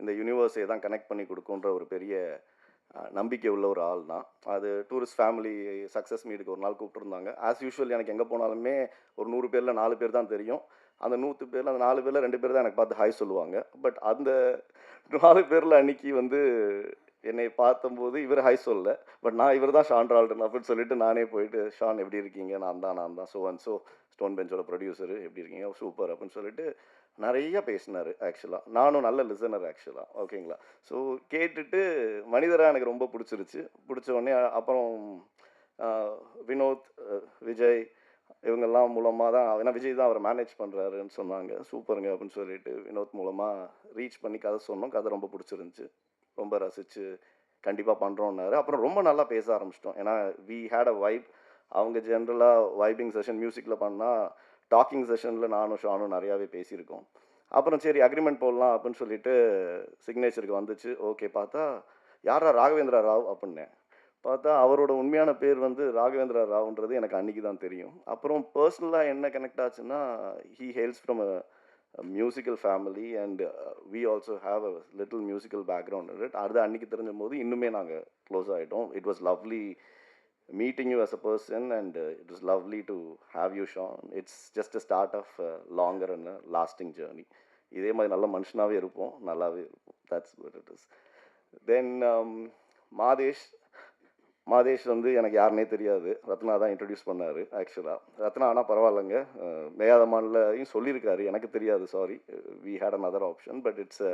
இந்த யூனிவர்ஸை தான் கனெக்ட் பண்ணி கொடுக்குன்ற ஒரு பெரிய நம்பிக்கை உள்ள ஒரு ஆள் தான். அது டூரிஸ்ட் ஃபேமிலி சக்ஸஸ் மீட்டுக்கு ஒரு நாள் கூப்பிட்டுருந்தாங்க. ஆஸ் யூஷுவல் எனக்கு எங்கே போனாலுமே ஒரு 100 பேரில் 4 பேர் தான் தெரியும். அந்த 100 பேரில் அந்த 4 பேரில் 2 பேர் தான் எனக்கு பார்த்து ஹாய் சொல்லுவாங்க. பட் அந்த 4 பேரில் அன்றைக்கி வந்து என்னை பார்த்தம்போது இவர் ஹாய் சொல்லல, பட் நான் இவர் தான் ஷான் ரால்டன் அப்படின்னு சொல்லிட்டு நானே போயிட்டு ஷான் எப்படி இருக்கீங்க, நான் தான் ஸோ அண்ட் ஸோ ஸ்டோன் பெஞ்சோட ப்ரொடியூசரு, எப்படி இருக்கீங்க, சூப்பர் அப்படின்னு சொல்லிட்டு நிறைய பேசினார். ஆக்சுவலாக நானும் நல்ல லிசனர் ஆக்சுவலாக, ஓகேங்களா. ஸோ கேட்டுட்டு மனிதராக எனக்கு ரொம்ப பிடிச்சிருச்சு. பிடிச்ச உடனே அப்புறம் வினோத், விஜய் இவங்கெல்லாம் மூலமாக தான், ஏன்னா விஜய் தான் அவரை மேனேஜ் பண்ணுறாருன்னு சொன்னாங்க. சூப்பருங்க அப்படின்னு சொல்லிட்டு வினோத் மூலமாக ரீச் பண்ணி கதை சொன்னோம். கதை ரொம்ப பிடிச்சிருந்துச்சு, ரொம்ப ரசித்து கண்டிப்பாக பண்ணுறோன்னாரு. அப்புறம் ரொம்ப நல்லா பேச ஆரம்பிச்சிட்டோம். ஏன்னா வி ஹேட் அ வைப். அவங்க ஜென்ரலாக வைபிங் செஷன் மியூசிக்கில் பண்ணால் டாக்கிங் செஷனில் நானும் ஷானும் நிறையாவே பேசியிருக்கோம். அப்புறம் சரி அக்ரிமெண்ட் போடலாம் அப்படின்னு சொல்லிட்டு சிக்னேச்சருக்கு வந்துச்சு. ஓகே பார்த்தா யாரா ராகவேந்திரா ராவ் அப்படின்னேன். பார்த்தா அவரோட உண்மையான பேர் வந்து ராகவேந்திரா ராவ்ன்றது எனக்கு அன்றைக்கி தான் தெரியும். அப்புறம் பர்சனலாக என்ன கனெக்ட் ஆச்சுன்னா he hails from a musical family and we also have a little musical background in it. அது அன்றைக்கி தெரிஞ்ச போது இன்னுமே நாங்கள் க்ளோஸ் ஆகிட்டோம். It was lovely meeting you as a person and it was lovely to have you Sean. It's just a start of a longer and a lasting journey. இதே மாதிரி நல்ல மனுஷனாகவே இருப்போம், நல்லாவே இருப்போம். That's what it is. Then Madhesh வந்து எனக்கு யாருனே தெரியாது, ரத்னா தான் இன்ட்ரடியூஸ் பண்ணார் ஆக்சுவலாக. ரத்னா ஆனால் பரவாயில்லைங்க, மேயாதமான்லையும் சொல்லியிருக்காரு, எனக்கு தெரியாது, sorry. We had another option, but it's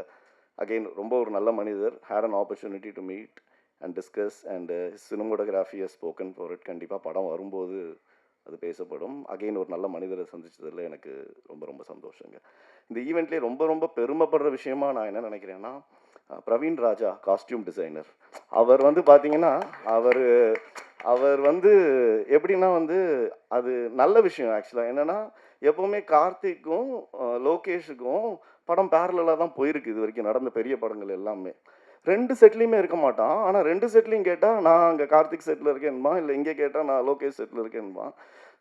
again ரொம்ப ஒரு நல்ல மனிதர். Had an opportunity to meet and discuss and his cinematography has spoken for it. கண்டிப்பாக படம் வரும்போது அது பேசப்படும். அகெயின் ஒரு நல்ல மனிதரை சந்திச்சதில் எனக்கு ரொம்ப ரொம்ப சந்தோஷங்க. இந்த ஈவெண்ட்லேயே ரொம்ப ரொம்ப பெருமைப்படுற விஷயமா நான் என்ன நினைக்கிறேன்னா, பிரவீன் ராஜா காஸ்டியூம் டிசைனர், அவர் வந்து பார்த்தீங்கன்னா அவர் வந்து எப்படின்னா வந்து அது நல்ல விஷயம் ஆக்சுவலாக. என்னென்னா எப்போவுமே கார்த்திக்கும் லோகேஷுக்கும் படம் பேரலாக தான் போயிருக்கு இது வரைக்கும் நடந்த பெரிய படங்கள் எல்லாமே. 2 செட்லேயுமே இருக்க மாட்டான். ஆனால் 2 செட்லையும் கேட்டால் நான் அங்கே கார்த்திக் செட்டில் இருக்கேன்மா, இல்லை இங்கே கேட்டால் நான் லோகேஷ் செட்டில் இருக்கேன்மா.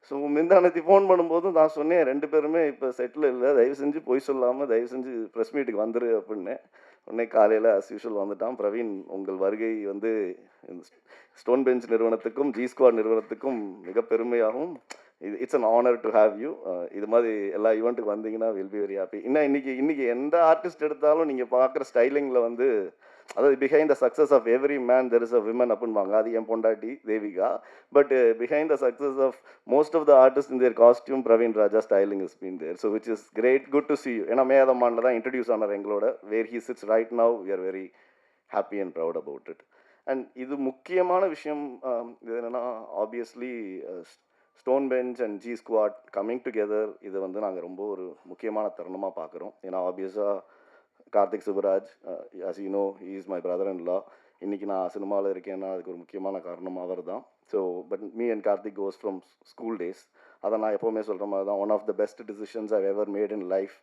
ஸோ முந்தானத்தி ஃபோன் பண்ணும்போது நான் சொன்னேன் 2 பேருமே இப்போ செட்டில் இல்லை, தயவு செஞ்சு போய் சொல்லாமல் தயவு செஞ்சு ப்ரெஸ் மீட்டுக்கு வந்துரு அப்படின்னு. உடனே காலையில் அஸ் யூஷுவல் வந்துட்டான். பிரவீன், உங்கள் வருகை வந்து ஸ்டோன் பெஞ்ச் நிறுவனத்துக்கும் ஜி ஸ்குவாட் நிறுவனத்துக்கும் மிக பெருமையாகும். It's an honour to have you. இது மாதிரி எல்லா ஈவெண்ட்டுக்கு வந்தீங்கன்னா வில் பி வெரி ஹாப்பி. இன்னும் இன்றைக்கி எந்த ஆர்டிஸ்ட் எடுத்தாலும் நீங்கள் பார்க்குற ஸ்டைலிங்கில் வந்து, அதாவது behind the success of every man there is a women அப்படின்வாங்க. அது என் பொண்டாட்டி Devika. But behind the success of most of the artist in their costume Praveen Raja styling is been there. So which is great, good to see you. ஏன்னா மேயாதமானில் தான் introduce ஆனார் எங்களோட. Where he sits right now we are very happy and proud about it. And இது முக்கியமான விஷயம் இது என்னென்னா, obviously stone Bench and G squad coming together, இது வந்து நாங்கள் ரொம்ப ஒரு முக்கியமான தருணமாக பார்க்குறோம். ஏன்னா ஆப்வியஸாக Karthik Subraj, as you know, he is my brother-in-law. இன்றைக்கி நான் சினிமாவில் இருக்கேன்னா அதுக்கு ஒரு முக்கியமான காரணம் அவர் தான். So but me and Karthik goes from school days. அதை நான் எப்போவுமே சொல்கிற மாதிரி தான், one of the best decisions I ever made in life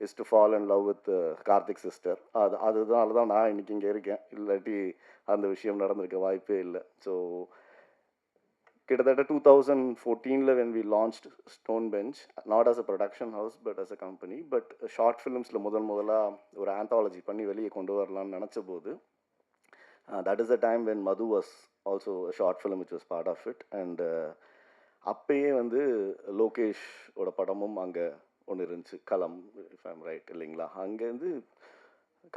is to fall and love with Karthik sister. அதனால தான் நான் இன்றைக்கி இங்கே இருக்கேன். இல்லாட்டி அந்த விஷயம் நடந்திருக்க வாய்ப்பே இல்லை. ஸோ கிட்டத்தட்ட 2014 when we launched Stone Bench, not as a production house but as a company, but short ஃபிலிம்ஸில் முதலாக ஒரு ஆந்தாலஜி பண்ணி வெளியே கொண்டு வரலான்னு நினச்ச போது, that is the time when Madhu was also a short film which was part of it. And அப்பயே வந்து லோகேஷ் ஓட படமும் அங்கே ஒன்று இருந்துச்சு, களம், இஃப் ஐம் ரைட், இல்லைங்களா. அங்கேருந்து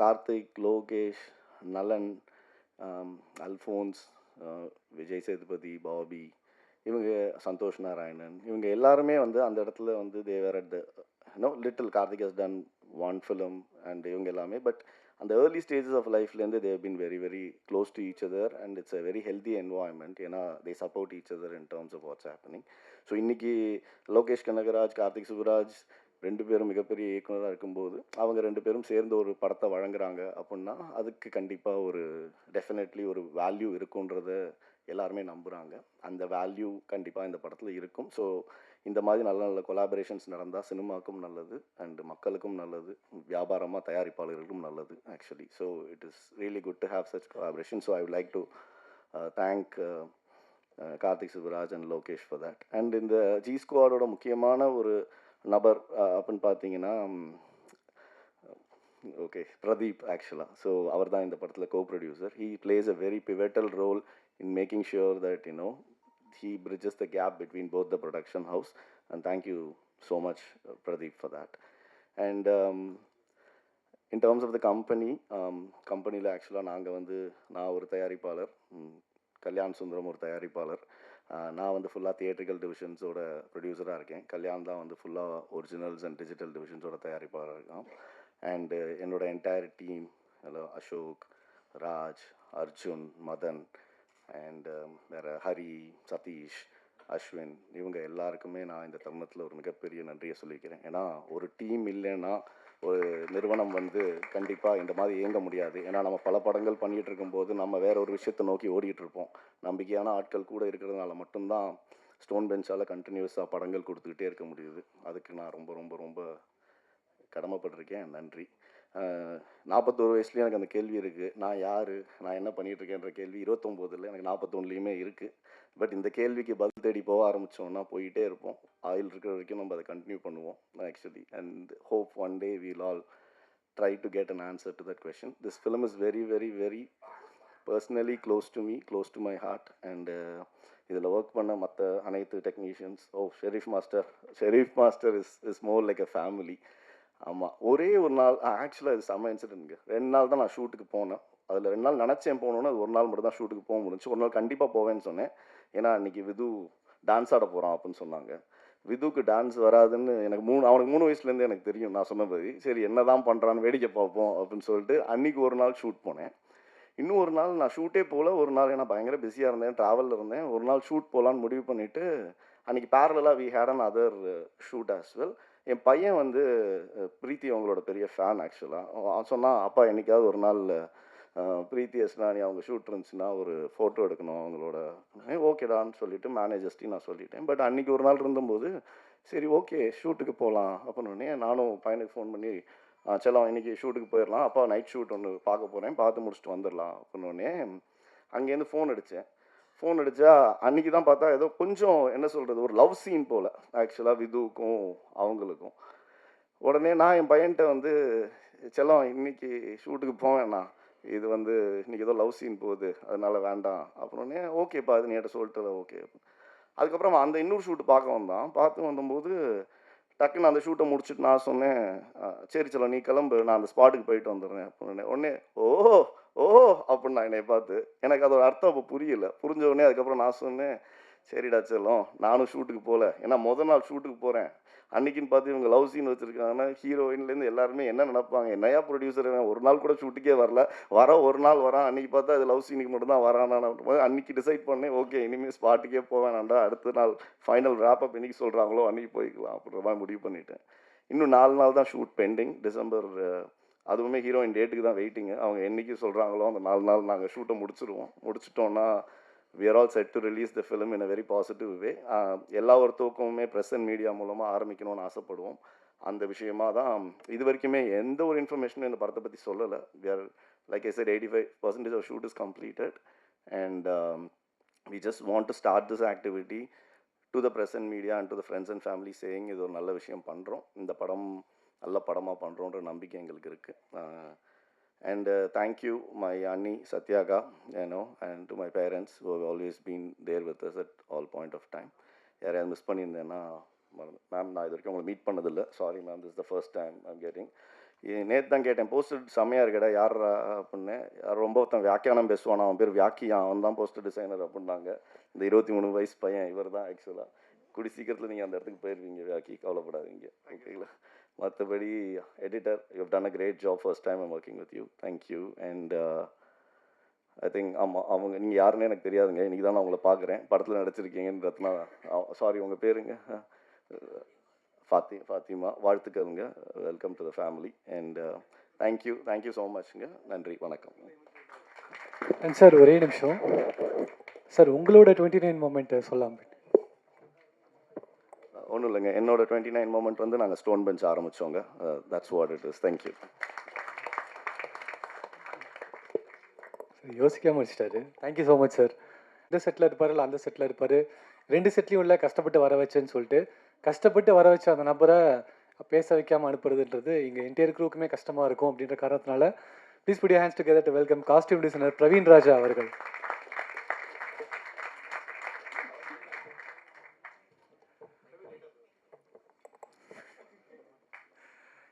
கார்த்திக், லோகேஷ், நலன், அல்ஃபோன்ஸ், விஜய் சேதுபதி, பாபி, இவங்க சந்தோஷ் நாராயணன், இவங்க எல்லாருமே வந்து அந்த இடத்துல வந்து தேவர் at the little Karthik has done 1 film and இவங்க எல்லாமே. பட் அந்த ஏர்லி ஸ்டேஜஸ் ஆஃப் லைஃப்லேருந்து they have been very very close to each other and it's a very healthy environment. ஏன்னா they support each other in terms of what's happening. So இன்றைக்கி லோகேஷ் கனகராஜ், கார்த்திக் சுப்புராஜ் 2 பேரும் மிகப்பெரிய இயக்குனராக இருக்கும்போது அவங்க 2 பேரும் சேர்ந்து ஒரு படத்தை வழங்குறாங்க அப்படின்னா அதுக்கு கண்டிப்பாக ஒரு டெஃபினெட்லி ஒரு வேல்யூ இருக்குன்றத எல்லாருமே நம்புகிறாங்க. அந்த வேல்யூ கண்டிப்பாக இந்த படத்தில் இருக்கும். ஸோ இந்த மாதிரி நல்ல நல்ல கொலாபரேஷன்ஸ் நடந்தால் சினிமாவுக்கும் நல்லது அண்ட் மக்களுக்கும் நல்லது, வியாபாரமாக தயாரிப்பாளர்களுக்கும் நல்லது actually. So it is really good to have such collaboration. So I would like to thank Karthik Subbaraj and Lokesh for that. And இந்த ஜி ஸ்குவாடோட முக்கியமான ஒரு நபர் அப்படின்னு பார்த்தீங்கன்னா ஓகே பிரதீப் ஆக்சுவலாக. ஸோ அவர் தான் இந்த படத்தில் co producer. He plays a very pivotal role in making sure that he bridges the gap between both the production house, and thank you so much Pradeep for that. And in terms of the companyல ஆக்சுவலாக நாங்கள் நான் ஒரு தயாரிப்பாளர், கல்யாண் சுந்தரம் ஒரு தயாரிப்பாளர். நான் ஃபுல்லாக theatrical டிவிஷன்ஸோட ப்ரொடியூசராக இருக்கேன். கல்யாண் தான் ஃபுல்லாக ஒரிஜினல்ஸ் அண்ட் டிஜிட்டல் டிவிஷன்ஸோட தயாரிப்பாளர் இருக்கான். அண்டு என்னோட entire team, Ashok, Raj, Arjun, Madhan and வேறு ஹரி, சதீஷ், அஸ்வின், இவங்க எல்லாருக்குமே நான் இந்த தருணத்தில் ஒரு மிகப்பெரிய நன்றியை சொல்லிக்கிறேன். ஏன்னா ஒரு டீம் இல்லைன்னா ஒரு நிறுவனம் கண்டிப்பாக இந்த மாதிரி இயங்க முடியாது. ஏன்னா நம்ம பல படங்கள் பண்ணிகிட்டு இருக்கும்போது நம்ம வேற ஒரு விஷயத்தை நோக்கி ஓடிட்டுருப்போம். நம்பிக்கையான ஆட்கள் கூட இருக்கிறதுனால மட்டும்தான் ஸ்டோன் பெஞ்சால் கண்டினியூஸாக படங்கள் கொடுத்துக்கிட்டே இருக்க முடியுது. அதுக்கு நான் ரொம்ப ரொம்ப ரொம்ப கடமைப்பட்டிருக்கேன். நன்றி. 41 வயசுலேயும் எனக்கு அந்த கேள்வி இருக்குது, நான் யார், நான் என்ன பண்ணிகிட்ருக்கேன்ற கேள்வி 29 எனக்கு 41லேயுமே இருக்குது. பட் இந்த கேள்விக்கு பதில் தேடி போக ஆரம்பித்தோம்னா போயிட்டே இருப்போம். ஆயில் இருக்கிற வரைக்கும் நம்ம அதை கண்டினியூ பண்ணுவோம் actually. And hope one day we'll all try to get an answer to that question. This film is very very very personally close to me, close to my heart. And இதில் work பண்ண மற்ற அனைத்து technicians, Sherif master is more like a family. ஆமாம், ஒரே ஒரு நாள் ஆக்சுவலாக இது செம்ம இன்சிடென்ட்ங்க. 2 நாள் தான் நான் ஷூட்டுக்கு போனேன். அதில் 2 நாள் நினச்சேன் போகணுன்னு, அது ஒரு நாள் மட்டும் தான் ஷூட்டுக்கு போக முடிஞ்சு. ஒரு நாள் கண்டிப்பாக போவேன்னு சொன்னேன். ஏன்னா அன்றைக்கி விது டான்ஸ் ஆட போகிறான் அப்படின்னு சொன்னாங்க. விதுக்கு டான்ஸ் வராதுன்னு அவனுக்கு 3 வயசுலேருந்து எனக்கு தெரியும். நான் சொன்னபடி சரி என்ன தான் பண்ணுறான்னு வேடிக்கை பார்ப்போம் அப்படின்னு சொல்லிட்டு அன்றைக்கி ஒரு நாள் ஷூட் போனேன். இன்னும் ஒரு நாள் நான் ஷூட்டே போகல. ஒரு நாள் ஏன்னா பயங்கர பிஸியாக இருந்தேன், ட்ராவலில் இருந்தேன். ஒரு நாள் ஷூட் போகலான்னு முடிவு பண்ணிவிட்டு அன்றைக்கி பேரலாக we had another shoot as well. என் பையன் பிரீத்தி அவங்களோட பெரிய ஃபேன் ஆக்சுவலாக. சொன்னால் அப்பா என்றைக்காவது ஒரு நாள் பிரீத்தி எஸ்னானி அவங்க ஷூட் இருந்துச்சுன்னா ஒரு ஃபோட்டோ எடுக்கணும் அவங்களோட. ஓகேடான்னு சொல்லிவிட்டு மேனேஜர்ஸ்ட்டையும் நான் சொல்லிட்டேன். பட் அன்றைக்கி ஒரு நாள் இருந்தபோது சரி ஓகே ஷூட்டுக்கு போகலாம் அப்படின்னே நானும் பையனுக்கு ஃபோன் பண்ணி செல்லம் இன்றைக்கி ஷூட்டுக்கு போயிடலாம், அப்பா நைட் ஷூட் ஒன்று பார்க்க போகிறேன், பார்த்து முடிச்சுட்டு வந்துடலாம் அப்படின்னே அங்கேருந்து ஃபோன் அடித்தேன். ஃபோன் அடித்தா அன்றைக்கி தான் பார்த்தா ஏதோ கொஞ்சம் என்ன சொல்கிறது ஒரு லவ் சீன் போல் ஆக்சுவலாக விதுவுக்கும் அவங்களுக்கும். உடனே நான் என் பையன்கிட்ட செல்லம் இன்றைக்கி ஷூட்டுக்கு போவேண்ணா, இது இன்றைக்கி ஏதோ லவ் சீன் போகுது அதனால் வேண்டாம் அப்படின்னே ஓகேப்பா அது நீட்ட சொல்லிட்டு ஓகே. அதுக்கப்புறம் அந்த இன்னொரு ஷூட்டு பார்த்து வந்தபோது டக்குன்னு அந்த ஷூட்டை முடிச்சுட்டு நான் சொன்னேன், சரி செல்லம் நீ கிளம்பு, நான் அந்த ஸ்பாட்டுக்கு போயிட்டு வந்துடுறேன் அப்படின்னு. உடனே ஓஹோ அப்படின்னு நான் என்னை பார்த்து, எனக்கு அதோட அர்த்தம் அப்போ புரியல. புரிஞ்ச உடனே அதுக்கப்புறம் நான் சொன்னேன், சரிடா செல்லம் நானும் ஷூட்டுக்கு போகல, ஏன்னா முதல் நாள் ஷூட்டுக்கு போகிறேன் அன்றைக்கின்னு பார்த்து இவங்க லவ் சீன் வச்சுருக்காங்கன்னா ஹீரோயின்லேருந்து எல்லாருமே என்ன நினைப்பாங்க, என்னையா ப்ரொடியூசர் ஒரு நாள் கூட ஷூட்டுக்கே வரல, ஒரு நாள் வரான், அன்றைக்கி பார்த்தா அது லவ் சீனுக்கு மட்டும்தான் வரானான்னு அன்றைக்கி டிசைட் பண்ணேன். ஓகே இனிமேல் ஸ்பாட்டுக்கே போவேனாண்டா, அடுத்த நாள் ஃபைனல் ரேப்பப் என்றைக்கு சொல்கிறாங்களோ அன்றைக்கி போய்க்கலாம் அப்படின்ற மாதிரி முடிவு பண்ணிட்டேன். இன்னும் 4 நாள் தான் ஷூட் பெண்டிங். டிசம்பர், அதுவுமே ஹீரோயின் டேட்டுக்கு தான் வெயிட்டிங்கு. அவங்க என்றைக்கு சொல்கிறாங்களோ அந்த 4 நாள் நாங்கள் ஷூட்டை முடிச்சிட்டோன்னா we are all set to release the film in a very positive way. எல்லா ஒருத்தருக்குமே ப்ரெஸ் அண்ட் மீடியா மூலமாக ஆரம்பிக்கணும்னு ஆசைப்படுவோம். அந்த விஷயமாக தான் இது வரைக்குமே எந்த ஒரு இன்ஃபர்மேஷனும் இந்த படத்தை பற்றி சொல்லலை. we are like I said 85% of shoot is completed and we just want to start this activity to the press and media and to the friends and family saying இது ஒரு நல்ல விஷயம் பண்ணுறோம், இந்த படம் நல்ல படமாக பண்ணுறோன்ற நம்பிக்கை எங்களுக்கு இருக்குது. And thank you my Anni Satyaga, and to my parents who have always been there with us at all point of time. யாரையாவது மிஸ் பண்ணியிருந்தேன்னா மேம், நான் இது வரைக்கும் உங்களை மீட் பண்ணதில்லை, sorry ma'am, this the first time I'm getting. நேற்று தான் கேட்டேன் poster செம்மையாக இருக்கடா யார் அப்படின்னு. ரொம்ப வியாக்கியானம் பேசுவான், அவன் பேர் வியாக்கியா, அவன் தான் போஸ்டர் டிசைனர் அப்படின்னாங்க. இந்த 23 வயசு பையன் இவர் தான் ஆக்சுவலாக. கூடி சீக்கிரத்தில் நீங்கள் அந்த இடத்துக்கு போயிடுவீங்க வியாக்கி, கவலைப்படாதீங்க ஓகேங்களா. மற்றபடி editor, you done a great job. First time I'm working with you. Thank you. And I think ஆமாம், அவங்க நீங்கள் யாருன்னு எனக்கு தெரியாதுங்க. இன்றைக்கி தான் நான் உங்களை பார்க்குறேன். படத்தில் நடிச்சிருக்கீங்கன்னு ரத்னா. சாரி, உங்கள் பேருங்க? ஃபாத்திமா. வாழ்த்துக்கள்ங்க. Welcome to the family. And thank you so மச்ங்க. நன்றி, வணக்கம். அண்ட் சார் ஒரே நிமிஷம் சார், உங்களோட 29 மொமெண்ட்டை சொல்லாமல். ஒன்றும் இல்லைங்க, என்னோட 29 மொமெண்ட் வந்து நாங்கள் ஸ்டோன் பெஞ்ச் ஆரம்பித்தோங்க. That's what it is. Thank you. யோசிக்காமல் வச்சுட்டாரு. Thank you so much sir. இந்த செட்டில் இருப்பார், இல்லை அந்த செட்டில் இருப்பார், 2 செட்லையும் இல்லை கஷ்டப்பட்டு வர வச்சேன்னு சொல்லிட்டு கஷ்டப்பட்டு வர வச்ச அந்த நபரை பேச வைக்காமல் அனுப்புறதுன்றது இங்கே என்டையர் க்ரூக்குமே கஷ்டமாக இருக்கும். அப்படின்ற காரணத்தினால please put your hands together to welcome costume designer Praveen Raja அவர்கள்.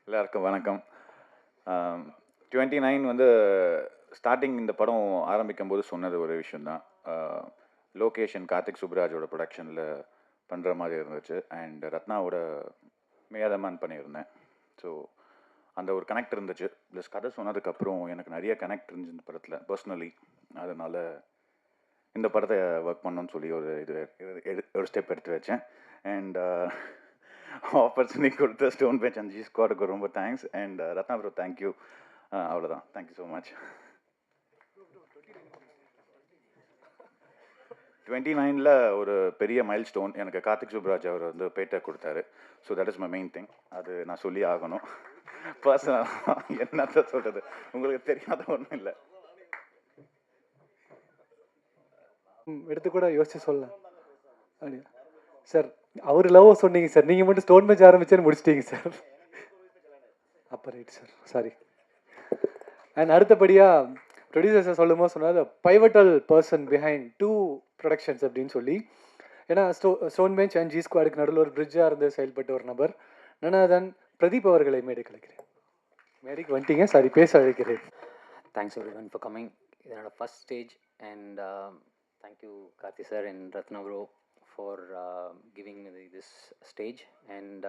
எல்லாருக்கும் வணக்கம். 29 வந்து ஸ்டார்டிங் இந்த படம் ஆரம்பிக்கும் போது சொன்னது ஒரு விஷயந்தான். லோகேஷன் கார்த்திக் சுப்ராஜோட ப்ரொடக்ஷனில் பண்ணுற மாதிரி இருந்துச்சு. அண்ட் ரத்னாவோட மேதமான் பண்ணியிருந்தேன். ஸோ அந்த ஒரு கனெக்ட் இருந்துச்சு. ப்ளஸ் கதை சொன்னதுக்கப்புறம் எனக்கு நிறைய கனெக்ட் இருந்துச்சு இந்த படத்தில் பர்சனலி. அதனால் இந்த படத்தை ஒர்க் பண்ணணும்னு சொல்லி ஒரு ஸ்டெப் எடுத்து வச்சேன். அண்ட் ஆப்பர்ச்சுனிட்டி கொடுத்த ஸ்டோன் பெஞ்ச் அண்ட் ஜி ஸ்குவாடுக்கு ரொம்ப thanks. And Ratna bro thank you. அவ்வளோதான். Thank you so much. 29ல் ஒரு பெரிய மைல் ஸ்டோன் எனக்கு கார்த்திக் சுப்ராஜ் அவர் வந்து பேட்டை கொடுத்தாரு. So that is my main thing. அது நான் சொல்லி ஆகணும். பர்சனலாக என்னத்த சொல்கிறது, உங்களுக்கு தெரியாத ஒன்றும் இல்லை. எடுத்து கூட யோசிச்சு சொல்லலாம். அப்படியா சார்? அவர் லவ் சொன்னீங்க சார், நீங்கள் மட்டும் ஸ்டோன் பெஞ்ச் ஆரம்பிச்சேன்னு முடிச்சிட்டீங்க சார். அப்போ ரைட் சார், சாரி. அண்ட் அடுத்தபடியாக ப்ரொடியூசர்ஸை சொல்லும்போது சொன்னார் பைவட்டல் பர்சன் பிஹைண்ட் 2 ப்ரொடக்ஷன்ஸ் அப்படின்னு சொல்லி. ஏன்னா ஸ்டோன் பெஞ்ச் அண்ட் ஜி ஸ்குவாடுக்கு நடுவில் ஒரு பிரிட்ஜாக இருந்து செயல்பட்ட ஒரு நபர் நனாதன் பிரதீப் அவர்களை மேடைக்கு அழைக்கிறேன். மேடைக்கு வந்துட்டீங்க, சாரி, பேச அழைக்கிறேன். Thanks everyone for coming. இது என்னோட first stage. And thank you Karthi sir and Ratna bro for giving this stage. And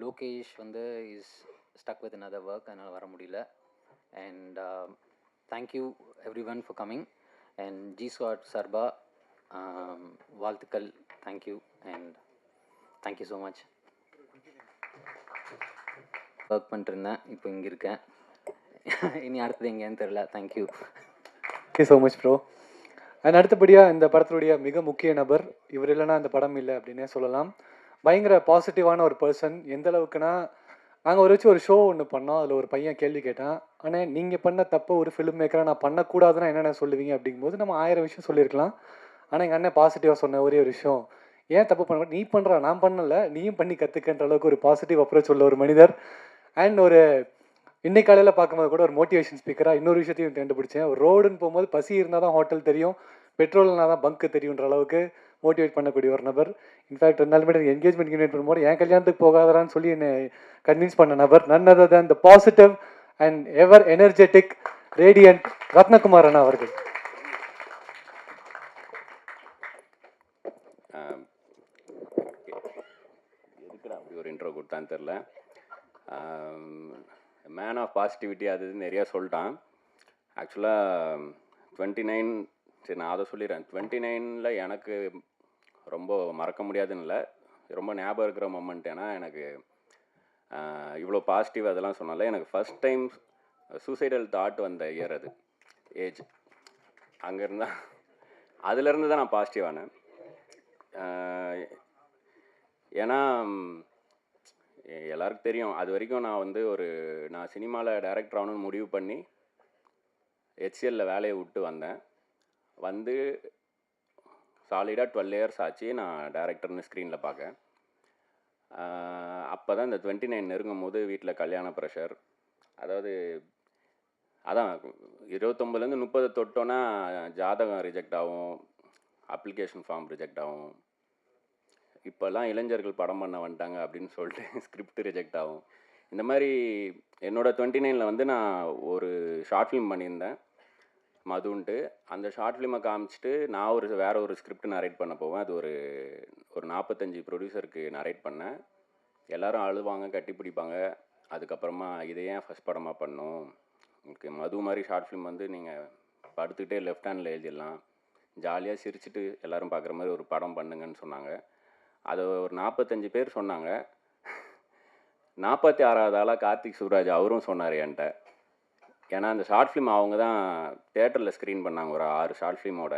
Lokesh வந்து is stuck with another work, அதனால் வர முடியல. And thank you everyone for coming. And G Squad சார்பா வாழ்த்துக்கள். Thank you and thank you so much. Work பண்ணிட்டுருந்தேன், இப்போ இங்கே இருக்கேன். இனி அடுத்தது எங்கேன்னு தெரில. Thank you. Thank you so much bro. And அடுத்தபடியாக இந்த படத்துடைய மிக முக்கிய நபர், இவர் இல்லைன்னா இந்த படம் இல்லை அப்படின்னே சொல்லலாம். பயங்கர பாசிட்டிவான ஒரு பர்சன். எந்த அளவுக்குன்னா, நாங்கள் ஒரு ஷோ ஒன்று பண்ணோம். அதில் ஒரு பையன் கேள்வி கேட்டான், ஆனால் நீங்கள் பண்ண தப்பு ஒரு ஃபிலிம் மேக்கராக நான் பண்ணக்கூடாதுன்னா என்னென்ன சொல்லுவீங்க அப்படிங்கும்போது நம்ம 1000 விஷயம் சொல்லியிருக்கலாம். ஆனால் எங்கள் அண்ணன் பாசிட்டிவாக சொன்ன ஒரே ஒரு விஷயம், ஏன் தப்பு பண்ண, நீ பண்ணுறா, நான் பண்ணலை, நீயும் பண்ணி கற்றுக்கன்ற அளவுக்கு ஒரு பாசிட்டிவ் அப்ரோச் உள்ள ஒரு மனிதர். அண்ட் ஒரு இன்னைக்கு காலையில் பார்க்கும்போது கூட ஒரு மோட்டிவேஷன் ஸ்பீக்கராக இன்னொரு விஷயத்தையும் கண்டுபிடிச்சேன். ஒரு ரோடுன்னு போகும்போது பசி இருந்தால் தான் ஹோட்டல் தெரியும், பெட்ரோல்னா தான் பங்க்கு தெரியுன்ற அளவுக்கு மோட்டிவேட் பண்ணக்கூடிய ஒரு நபர். இன்ஃபேக்ட் 2 நாள் மட்டும் என்கேஜ்மெண்ட் இன்வைட் பண்ணும்போது என் கல்யாணத்துக்கு போகாதான்னு சொல்லி என்னை கன்வின்ஸ் பண்ண நபர் none other than the positive and ever energetic radiant Rathnakumar அண்ணா அவர்கள். எதுக்குடா அப்படி ஒரு இன்ட்ரோ கொடுத்தான்னு தெரில. மேன் ஆஃப் பாசிட்டிவிட்டி அது இதுன்னு நிறையா சொல்லிட்டான். ஆக்சுவலாக 29, சரி நான் அதை சொல்லிடுறேன். 29ல் எனக்கு ரொம்ப மறக்க முடியாதுன்னு இல்லை, ரொம்ப ஞாபகம் இருக்கிற மொமெண்ட். ஏன்னா எனக்கு இவ்வளோ பாசிட்டிவ் அதெல்லாம் சொன்னால எனக்கு ஃபஸ்ட் டைம் சூசைடல் தாட் வந்த இயர் அது, ஏஜ். அங்கே இருந்தால் அதுலேருந்து தான் நான் பாசிட்டிவ் ஆனேன். ஏன்னா எல்லாருக்கும் தெரியும், அது வரைக்கும் நான் வந்து நான் சினிமாவில் டைரக்டர் ஆகணும்னு முடிவு பண்ணி ஹெச்சிஎல்லில் வேலையை விட்டு வந்தேன். வந்து சாலிடாக 12 இயர்ஸ் ஆச்சு நான் டைரக்டர்னு ஸ்க்ரீனில் பார்க்க. அப்போ தான் இந்த 29 நெருங்கும் போது வீட்டில் கல்யாண ப்ரெஷர். அதாவது அதான் 29லேருந்து 30 தொட்டோன்னா ஜாதகம் ரிஜெக்ட் ஆகும், அப்ளிகேஷன் ஃபார்ம் ரிஜெக்ட் ஆகும். இப்போல்லாம் இளைஞர்கள் படம் பண்ண வந்துட்டாங்க அப்படின்னு சொல்லிட்டு ஸ்கிரிப்ட் ரிஜெக்ட் ஆகும். இந்த மாதிரி என்னோட 29ல் வந்து நான் ஒரு ஷார்ட் ஃபிலிம் பண்ணியிருந்தேன் மதுன்ட்டு. அந்த ஷார்ட் ஃபிலிமை காமிச்சிட்டு நான் வேறு ஒரு ஸ்கிரிப்ட் நரேட் பண்ண போவேன். அது ஒரு 45 ப்ரொடியூசருக்கு நரேட் பண்ணேன். எல்லாரும் அழுவாங்க, கட்டி பிடிப்பாங்க. அதுக்கப்புறமா இதை ஏன் ஃபஸ்ட் படமாக பண்ணோம், உங்களுக்கு மது மாதிரி ஷார்ட் ஃபிலிம் வந்து நீங்கள் படுத்துக்கிட்டே லெஃப்ட் ஹேண்டில் எழுதிடலாம், ஜாலியாக சிரிச்சுட்டு எல்லாரும் பார்க்குற மாதிரி ஒரு படம் பண்ணுங்கன்னு சொன்னாங்க. அதை ஒரு 45 பேர் சொன்னாங்க. 46வது ஆளாக கார்த்திக் சுப்ராஜ் அவரும் சொன்னார் என்கிட்ட. ஏன்னா அந்த ஷார்ட் ஃபிலிம் அவங்க தான் தேட்டரில் ஸ்க்ரீன் பண்ணாங்க, ஒரு 6 ஷார்ட் ஃபிலிமோட.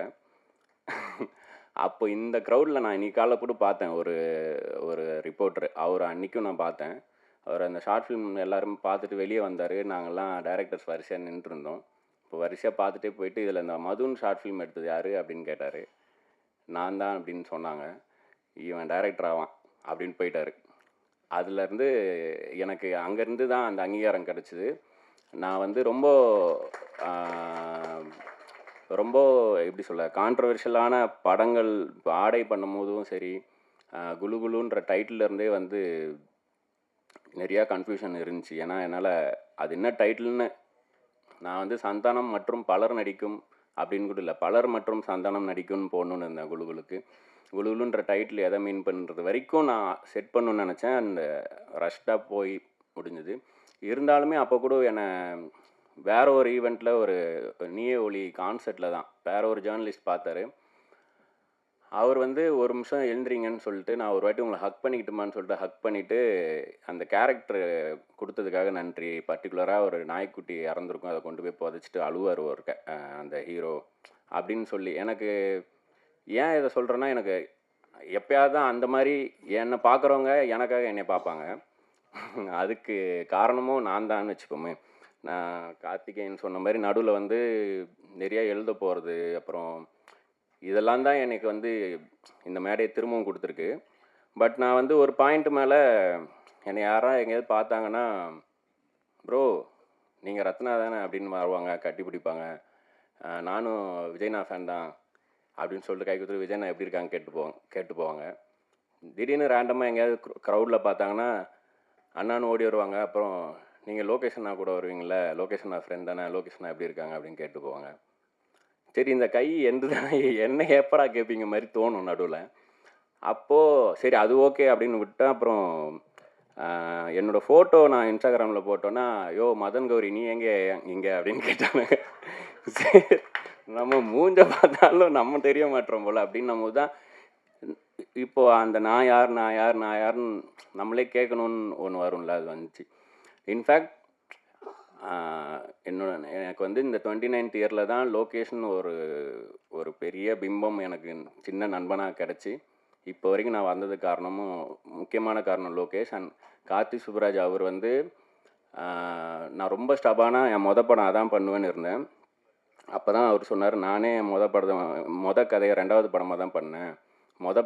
அப்போ இந்த க்ரௌடில் நான் இன்னைக்கு காலைல கூட பார்த்தேன், ஒரு ரிப்போர்ட்ரு, அவர் அன்றைக்கும் நான் பார்த்தேன். அவர் அந்த ஷார்ட் ஃபிலிம் எல்லாரும் பார்த்துட்டு வெளியே வந்தார். நாங்கள்லாம் டைரக்டர்ஸ் வரிசையாக நின்றுருந்தோம். இப்போ வரிசையாக பார்த்துட்டே போயிட்டு இதில் இந்த மதுன்னு ஷார்ட் ஃபிலிம் எடுத்தது யார் அப்படின்னு கேட்டார். நான் தான் அப்படின்னு சொன்னாங்க. இவன் டைரக்டர் ஆவான் அப்படின்னு போயிட்டார். அதுலேருந்து எனக்கு அங்கேருந்து தான் அந்த அங்கீகாரம் கிடச்சிது. நான் வந்து ரொம்ப ரொம்ப எப்படி சொல்ல, கான்ட்ரவர்ஷியலான படங்கள் ஆடை பண்ணும் போதும் சரி, குலு குலுன்ற டைட்டிலேருந்தே வந்து நிறையா கன்ஃபியூஷன் இருந்துச்சு. ஏன்னா என்னால் அது என்ன டைட்டில்னு, நான் வந்து சந்தானம் மற்றும் பலர் நடிக்கும் அப்படின்னு கூட இல்லை, பலர் மற்றும் சந்தானம் நடிக்கும்னு போடணுன்னு இருந்தேன் குலுகுலுக்கு. குலுகுலுன்ற டைட்டில் எதை மீன் பண்ணுறது வரைக்கும் நான் செட் பண்ணணுன்னு நினச்சேன். அந்த ரஷ்டாக போய் முடிஞ்சுது. இருந்தாலுமே அப்போ கூட என்னை வேற ஒரு ஈவெண்ட்டில், ஒரு நீயே ஒளி கான்சர்ட்டில் தான் வேற ஒரு ஜேர்னலிஸ்ட் பார்த்தாரு. அவர் வந்து ஒரு நிமிஷம் எழுந்திரிங்கன்னு சொல்லிட்டு, நான் ஒரு வாட்டி உங்களை ஹக் பண்ணிக்கிட்டுமான்னு சொல்லிட்டு ஹக் பண்ணிவிட்டு, அந்த கேரக்டர் கொடுத்ததுக்காக நன்றி, பர்டிகுலராக ஒரு நாய்க்குட்டி இறந்துருக்கும், அதை கொண்டு போய் புதைச்சிட்டு அழுவார் ஒரு அந்த ஹீரோ அப்படின்னு சொல்லி. எனக்கு ஏன் இதை சொல்கிறேன்னா, எனக்கு எப்பயாவது தான் அந்த மாதிரி என்னை பார்க்குறவங்க எனக்காக என்னை பார்ப்பாங்க. அதுக்கு காரணமும் நான் தான் வச்சுப்போமே. நான் கார்த்திகேயன் சொன்ன மாதிரி நடுவில் வந்து நிறையா எழுத போகிறது, அப்புறம் இதெல்லாம் தான் எனக்கு வந்து இந்த மேடையை திரும்பவும் கொடுத்துருக்கு. பட் நான் வந்து ஒரு பாயிண்ட் மேலே என்னை யாராவது எங்கேயாவது பார்த்தாங்கன்னா, ப்ரோ நீங்கள் ரத்னா தானே அப்படின்னு வருவாங்க, கட்டி பிடிப்பாங்க. நானும் விஜய்னா ஃபேன் தான் அப்படின்னு சொல்லிட்டு கை கொடுத்துட்டு விஜய்னா எப்படி இருக்காங்க கேட்டு போவாங்க. திடீர்னு ரேண்டமாக எங்கேயாவது க்ரௌடில் பார்த்தாங்கன்னா அண்ணான்னு ஓடி வருவாங்க. அப்புறம் நீங்கள் லொக்கேஷனாக கூட வருவீங்களே, லொக்கேஷனா ஃப்ரெண்ட் தானே, லொக்கேஷனா எப்படி இருக்காங்க அப்படின்னு கேட்டு போவாங்க. சரி இந்த கை எந்த தானே என்ன எப்படா கேட்பீங்க மாதிரி தோணும் நடுவில். அப்போது சரி அது ஓகே அப்படின்னு விட்டேன். அப்புறம் என்னோடய ஃபோட்டோ நான் இன்ஸ்டாகிராமில் போட்டோன்னா, யோ மதன் கௌரி நீ எங்கே இங்கே அப்படின்னு கேட்டாங்க. சரி நம்ம மூஞ்ச பார்த்தாலும் நம்ம தெரிய மாட்டோம் போல் அப்படின்னும் போது தான் இப்போது அந்த நான் யாருன்னு நம்மளே கேட்கணுன்னு ஒன்று வரும்ல, அது வந்துச்சு. இன்ஃபேக்ட் எனக்கு வந்து இந்த 29th இயரில் தான் லோகேஷ்னு ஒரு பெரிய பிம்பம் எனக்கு சின்ன நண்பனாக கிடச்சி இப்போ வரைக்கும் நான் வந்ததுக்கு காரணமும் முக்கியமான காரணம் லோகேஷ். அண்ட் கார்த்திக் சுப்ராஜ் அவர் வந்து நான் ரொம்ப ஸ்டபானாக என் படம் அதான் பண்ணுவேன்னு இருந்தேன். அப்போ தான் அவர் சொன்னார், நானே மொத கதையை 2வது படமாக தான் பண்ணேன்,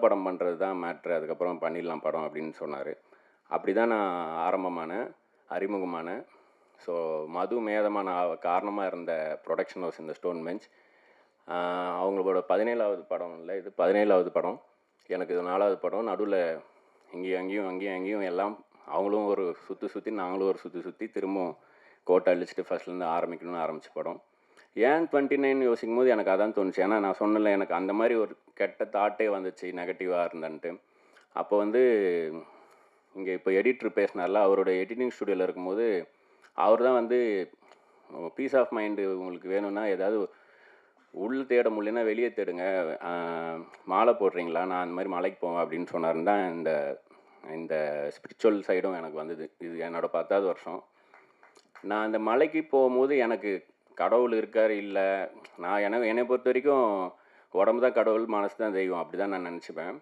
படம் பண்ணுறது தான் மேட்ரு, அதுக்கப்புறம் பண்ணிடலாம் படம் அப்படின்னு சொன்னார். அப்படி தான் நான் அறிமுகமானேன். ஸோ மது மேதமான காரணமாக இருந்த ப்ரொடக்ஷன் ஹவுஸ் இந்த ஸ்டோன் பெஞ்ச். அவங்களோட 17வது படம் இல்லை, இது 17வது படம். எனக்கு இது 4வது படம். நடுவில் அங்கேயும் எல்லாம் அவங்களும் ஒரு சுற்றி நாங்களும் ஒரு சுற்றி திரும்பவும் கோட்டை அழிச்சிட்டு ஃபஸ்ட்லேருந்து ஆரம்பிக்கணும்னு ஆரம்பித்த படம். ஏன் 29 யோசிக்கும் போது எனக்கு அதான் தோணுச்சு. ஏன்னா நான் சொன்னல, எனக்கு அந்த மாதிரி ஒரு கெட்ட தாட்டே வந்துச்சு, நெகட்டிவாக இருந்தேன்ட்டு. அப்போ வந்து இங்கே இப்போ எடிட்ரு பேசினார்ல, அவரோட எடிட்டிங் ஸ்டுடியோவில் இருக்கும்போது அவர் தான் வந்து பீஸ் ஆஃப் மைண்டு உங்களுக்கு வேணும்னா ஏதாவது உள்ள தேட முடியலன்னா வெளியே தேடுங்க, மாலை போடுறீங்களா, நான் அந்த மாதிரி மலைக்கு போவேன் அப்படின்னு சொன்னாருன்னு தான் இந்த ஸ்பிரிச்சுவல் சைடும் எனக்கு வந்தது. இது என்னோடய 10வது வருஷம். நான் அந்த மலைக்கு போகும்போது எனக்கு கடவுள் இருக்கார் இல்லை, என்னை பொறுத்த வரைக்கும் உடம்பு தான் கடவுள், மனசு தான் தெய்வம், அப்படி தான் நான் நினச்சிப்பேன்.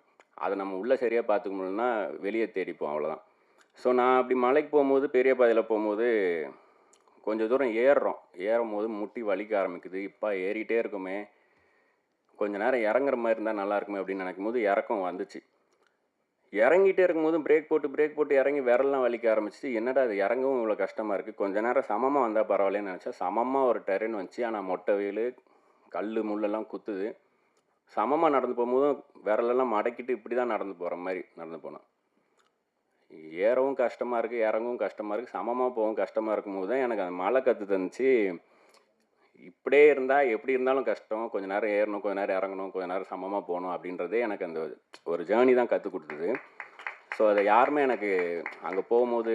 அதை நம்ம உள்ளே சரியாக பார்த்துக்க முடியலன்னா வெளியே தேடிப்போம், அவ்வளோதான். ஸோ நான் அப்படி மலைக்கு போகும்போது, பெரிய பாதையில் போகும்போது கொஞ்சம் தூரம் ஏறும் போது முட்டி வலிக்க ஆரம்பிக்குது. இப்போ ஏறிட்டே இருக்குமே, கொஞ்சம் நேரம் இறங்குற மாதிரி இருந்தால் நல்லா இருக்குமே அப்படின்னு நினைக்கும் போது இறக்கம் வந்துச்சு. இறங்கிட்டே இருக்கும்போது பிரேக் போட்டு இறங்கி விரல்லாம் வலிக்க ஆரம்பிச்சு. என்னடா அது இறங்கவும் இவ்வளோ கஷ்டமாக இருக்குது, கொஞ்சம் நேரம் சமமாக வந்தால் பரவாயில்லன்னு நினச்சா சமமாக ஒரு டெரென் வந்துச்சு. ஆனால் மொட்டை வெயில், கல் முள்ளெல்லாம் குத்துது. சமமாக நடந்து போகும்போதும் விரலெல்லாம் மடக்கிட்டு இப்படி தான் நடந்து போகிற மாதிரி நடந்து போனேன். ஏறவும் கஷ்டமாக இருக்குது, இறங்கவும் கஷ்டமாக இருக்குது, சமமாக போகவும் கஷ்டமாக இருக்கும்போது தான் எனக்கு அந்த மழை கற்று தந்துச்சு. இப்படியே இருந்தால் எப்படி இருந்தாலும் கஷ்டம், கொஞ்சம் நேரம் ஏறணும், கொஞ்சம் நேரம் இறங்கணும், கொஞ்சம் நேரம் சமமாக போகணும் அப்படின்றதே எனக்கு அந்த ஒரு ஜேர்னி தான் கற்றுக் கொடுத்தது. ஸோ அதை யாருமே எனக்கு அங்கே போகும்போது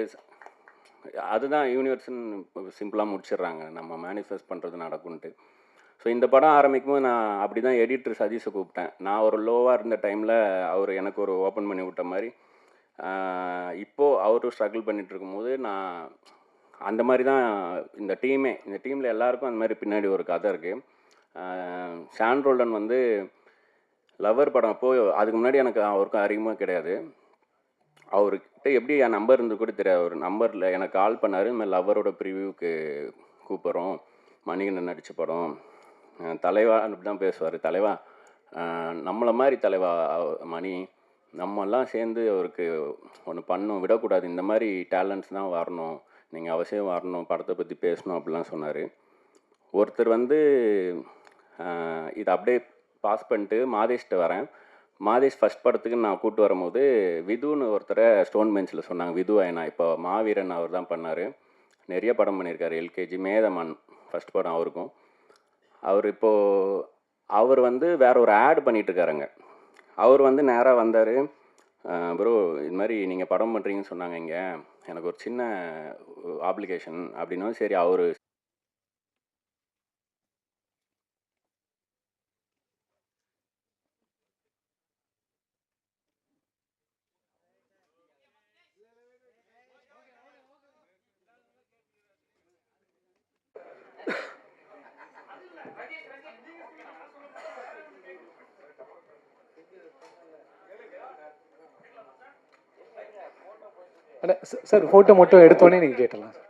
அதுதான் யூனிவர்ஸ்ன்னு சிம்பிளாக முடிச்சிடுறாங்க, நம்ம மேனிஃபெஸ்ட் பண்ணுறது நடக்கும்ன்ட்டு. ஸோ இந்த படம் ஆரம்பிக்கும் போது நான் அப்படி தான் எடிட்டர் சதீஷை கூப்பிட்டேன். நான் ஒரு லோவாக இருந்த டைமில் அவர் எனக்கு ஒரு ஓப்பன் பண்ணி விட்ட மாதிரி இப்போது அவரும் ஸ்ட்ரகிள் பண்ணிகிட்டு இருக்கும்போது நான் அந்த மாதிரி தான் இந்த டீமில் எல்லாருக்கும் அந்த மாதிரி பின்னாடி ஒரு கதை இருக்குது. ஷான் ரோல்டன் வந்து லவர் படம் அப்போது அதுக்கு முன்னாடி எனக்கு அவருக்கும் அறிமுகம் கிடையாது. அவர்கிட்ட எப்படி என் நம்பர் இருந்து கூட தெரியாது. ஒரு நம்பரில் எனக்கு கால் பண்ணார், இந்த மாதிரி லவரோட ப்ரிவியூக்கு கூப்பிட்றோம், மணிகண்டன் நடித்த படம், தலைவா அப்படி தான் பேசுவார். தலைவா நம்மளை மாதிரி தலைவா மணி, நம்மெல்லாம் சேர்ந்து அவருக்கு ஒன்று பண்ணணும், விடக்கூடாது, இந்த மாதிரி டேலண்ட்ஸ் தான் வரணும், நீங்கள் அவசியம் வரணும், படத்தை பற்றி பேசணும் அப்படிலாம் சொன்னார். ஒருத்தர் வந்து இதை அப்படியே பாஸ் பண்ணிட்டு மாதேஷ்கிட்ட வரேன். மாதேஷ் ஃபஸ்ட் படத்துக்கு நான் கூப்பிட்டு வரும்போது விதுன்னு ஒருத்தரை ஸ்டோன் பெஞ்சில் சொன்னாங்க. விது ஐனா இப்போ மாவீரன் அவர் தான் பண்ணார், நிறைய படம் பண்ணியிருக்காரு. எல்கேஜி, மேதமான் ஃபஸ்ட் படம் அவருக்கும். அவர் வந்து வேற ஒரு ஆட் பண்ணிகிட்ருக்காருங்க. அவர் வந்து நேராக வந்தார், ப்ரோ இது மாதிரி நீங்கள் படம் பண்ணுறீங்கன்னு சொன்னாங்க, இங்கே எனக்கு ஒரு சின்ன ஆப்ளிகேஷன் அப்படின்னும். சரி அவர் சார் ஃபோட்டோ மட்டும் எடுத்தோடனே நீங்கள் கேட்டலாம் சார்.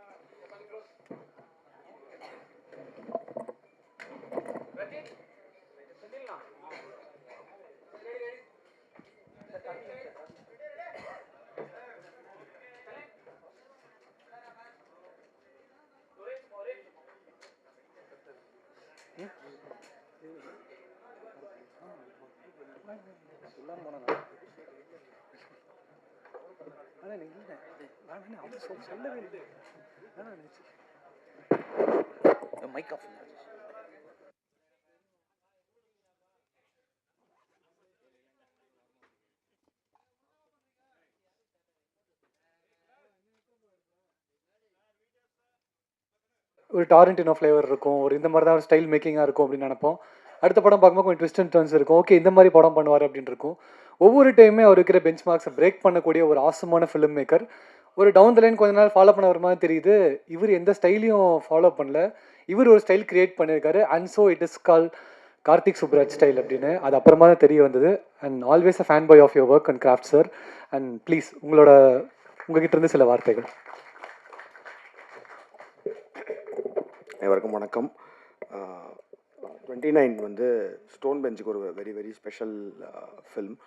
Mic off. ஒரு டாரண்டினோ ஃப்ளேவர் இருக்கும், ஒரு இந்த மாதிரி தான் ஒரு ஸ்டைல் மேக்கிங்காக இருக்கும் அப்படின்னு நினைப்போம். அடுத்த படம் பார்க்கும்போது கொஞ்சம் ட்விஸ்ட் அண்ட் டர்ன்ஸ் இருக்கும். ஓகே, இந்த மாதிரி படம் பண்ணுவார் அப்படின்னு இருக்கும். ஒவ்வொரு டைமே அவர் இருக்கிற பெஞ்ச் மார்க்ஸை பிரேக் பண்ணக்கூடிய ஒரு ஆசமான ஃபிலிம் மேக்கர். ஒரு டவுன் த லைன் கொஞ்ச நாள் ஃபாலோ பண்ண வர மாதிரி தெரியுது, இவர் எந்த ஸ்டைலையும் ஃபாலோ பண்ணல, இவர் ஒரு ஸ்டைல் கிரியேட் பண்ணியிருக்காரு. And so it is call Karthik Subbaraj style அப்படின்னு. அது அப்புறமா தான் தெரிய வந்தது. And always a fan boy of your work and craft sir. And please உங்ககிட்ட இருந்து சில வார்த்தைகள். அனைவருக்கும் வணக்கம். 29 வந்து ஸ்டோன் பெஞ்சுக்கு ஒரு very very special film.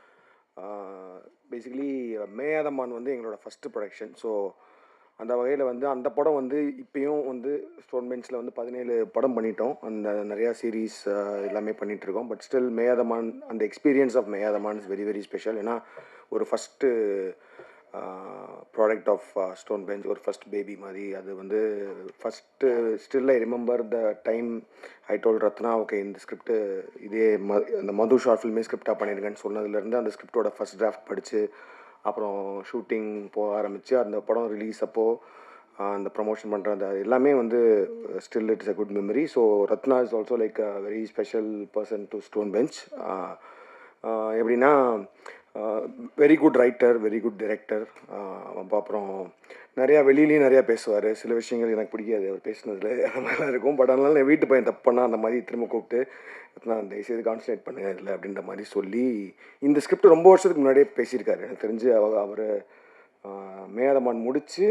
Basically Meyaadha Maan வந்து எங்களோட ஃபஸ்ட்டு ப்ரொடக்ஷன். ஸோ அந்த வகையில் வந்து அந்த படம் வந்து இப்போயும் வந்து ஸ்டோன் பெஞ்சில் வந்து 17 படம் பண்ணிட்டோம். அந்த நிறையா சீரீஸ் எல்லாமே பண்ணிகிட்ருக்கோம். பட் ஸ்டில் மேயாதமான், அந்த experience of Meyaadhamaan is very very special. ஏன்னா ஒரு first product of Stone Bench, ஒரு ஃபஸ்ட் பேபி மாதிரி. அது வந்து first still I remember the time I told Ratna, okay இந்த ஸ்கிரிப்ட்டு இதே அந்த மது ஷார்ட் ஃபில்மே ஸ்கிரிப்டாக பண்ணியிருக்கேன்னு சொன்னதுலேருந்து அந்த ஸ்கிரிப்டோட ஃபஸ்ட் டிராஃப்ட் படித்து அப்புறம் ஷூட்டிங் போக ஆரம்பித்து அந்த படம் ரிலீஸ் அப்போது அந்த ப்ரமோஷன் பண்ணுறது எல்லாமே வந்து still it's a good memory. So Ratna is also like a very special person to Stone Bench. எப்படின்னா very good writer, very good director. அப்புறம் நிறையா வெளியிலையும் நிறையா பேசுவார். சில விஷயங்கள் எனக்கு பிடிக்காது அவர் பேசுனதில், அந்த மாதிரிலாம் இருக்கும். பட் அதனால என் வீட்டு பையன் தப்பு பண்ணால் அந்த மாதிரி திரும்ப கூப்பிட்டு நான் தயவுசெய்து கான்சன்ட்ரேட் பண்ண இதில் அப்படின்ற மாதிரி சொல்லி இந்த ஸ்கிரிப்ட் ரொம்ப வருஷத்துக்கு முன்னாடியே பேசியிருக்காரு. எனக்கு தெரிஞ்சு அவர் மேயாதமான் முடித்து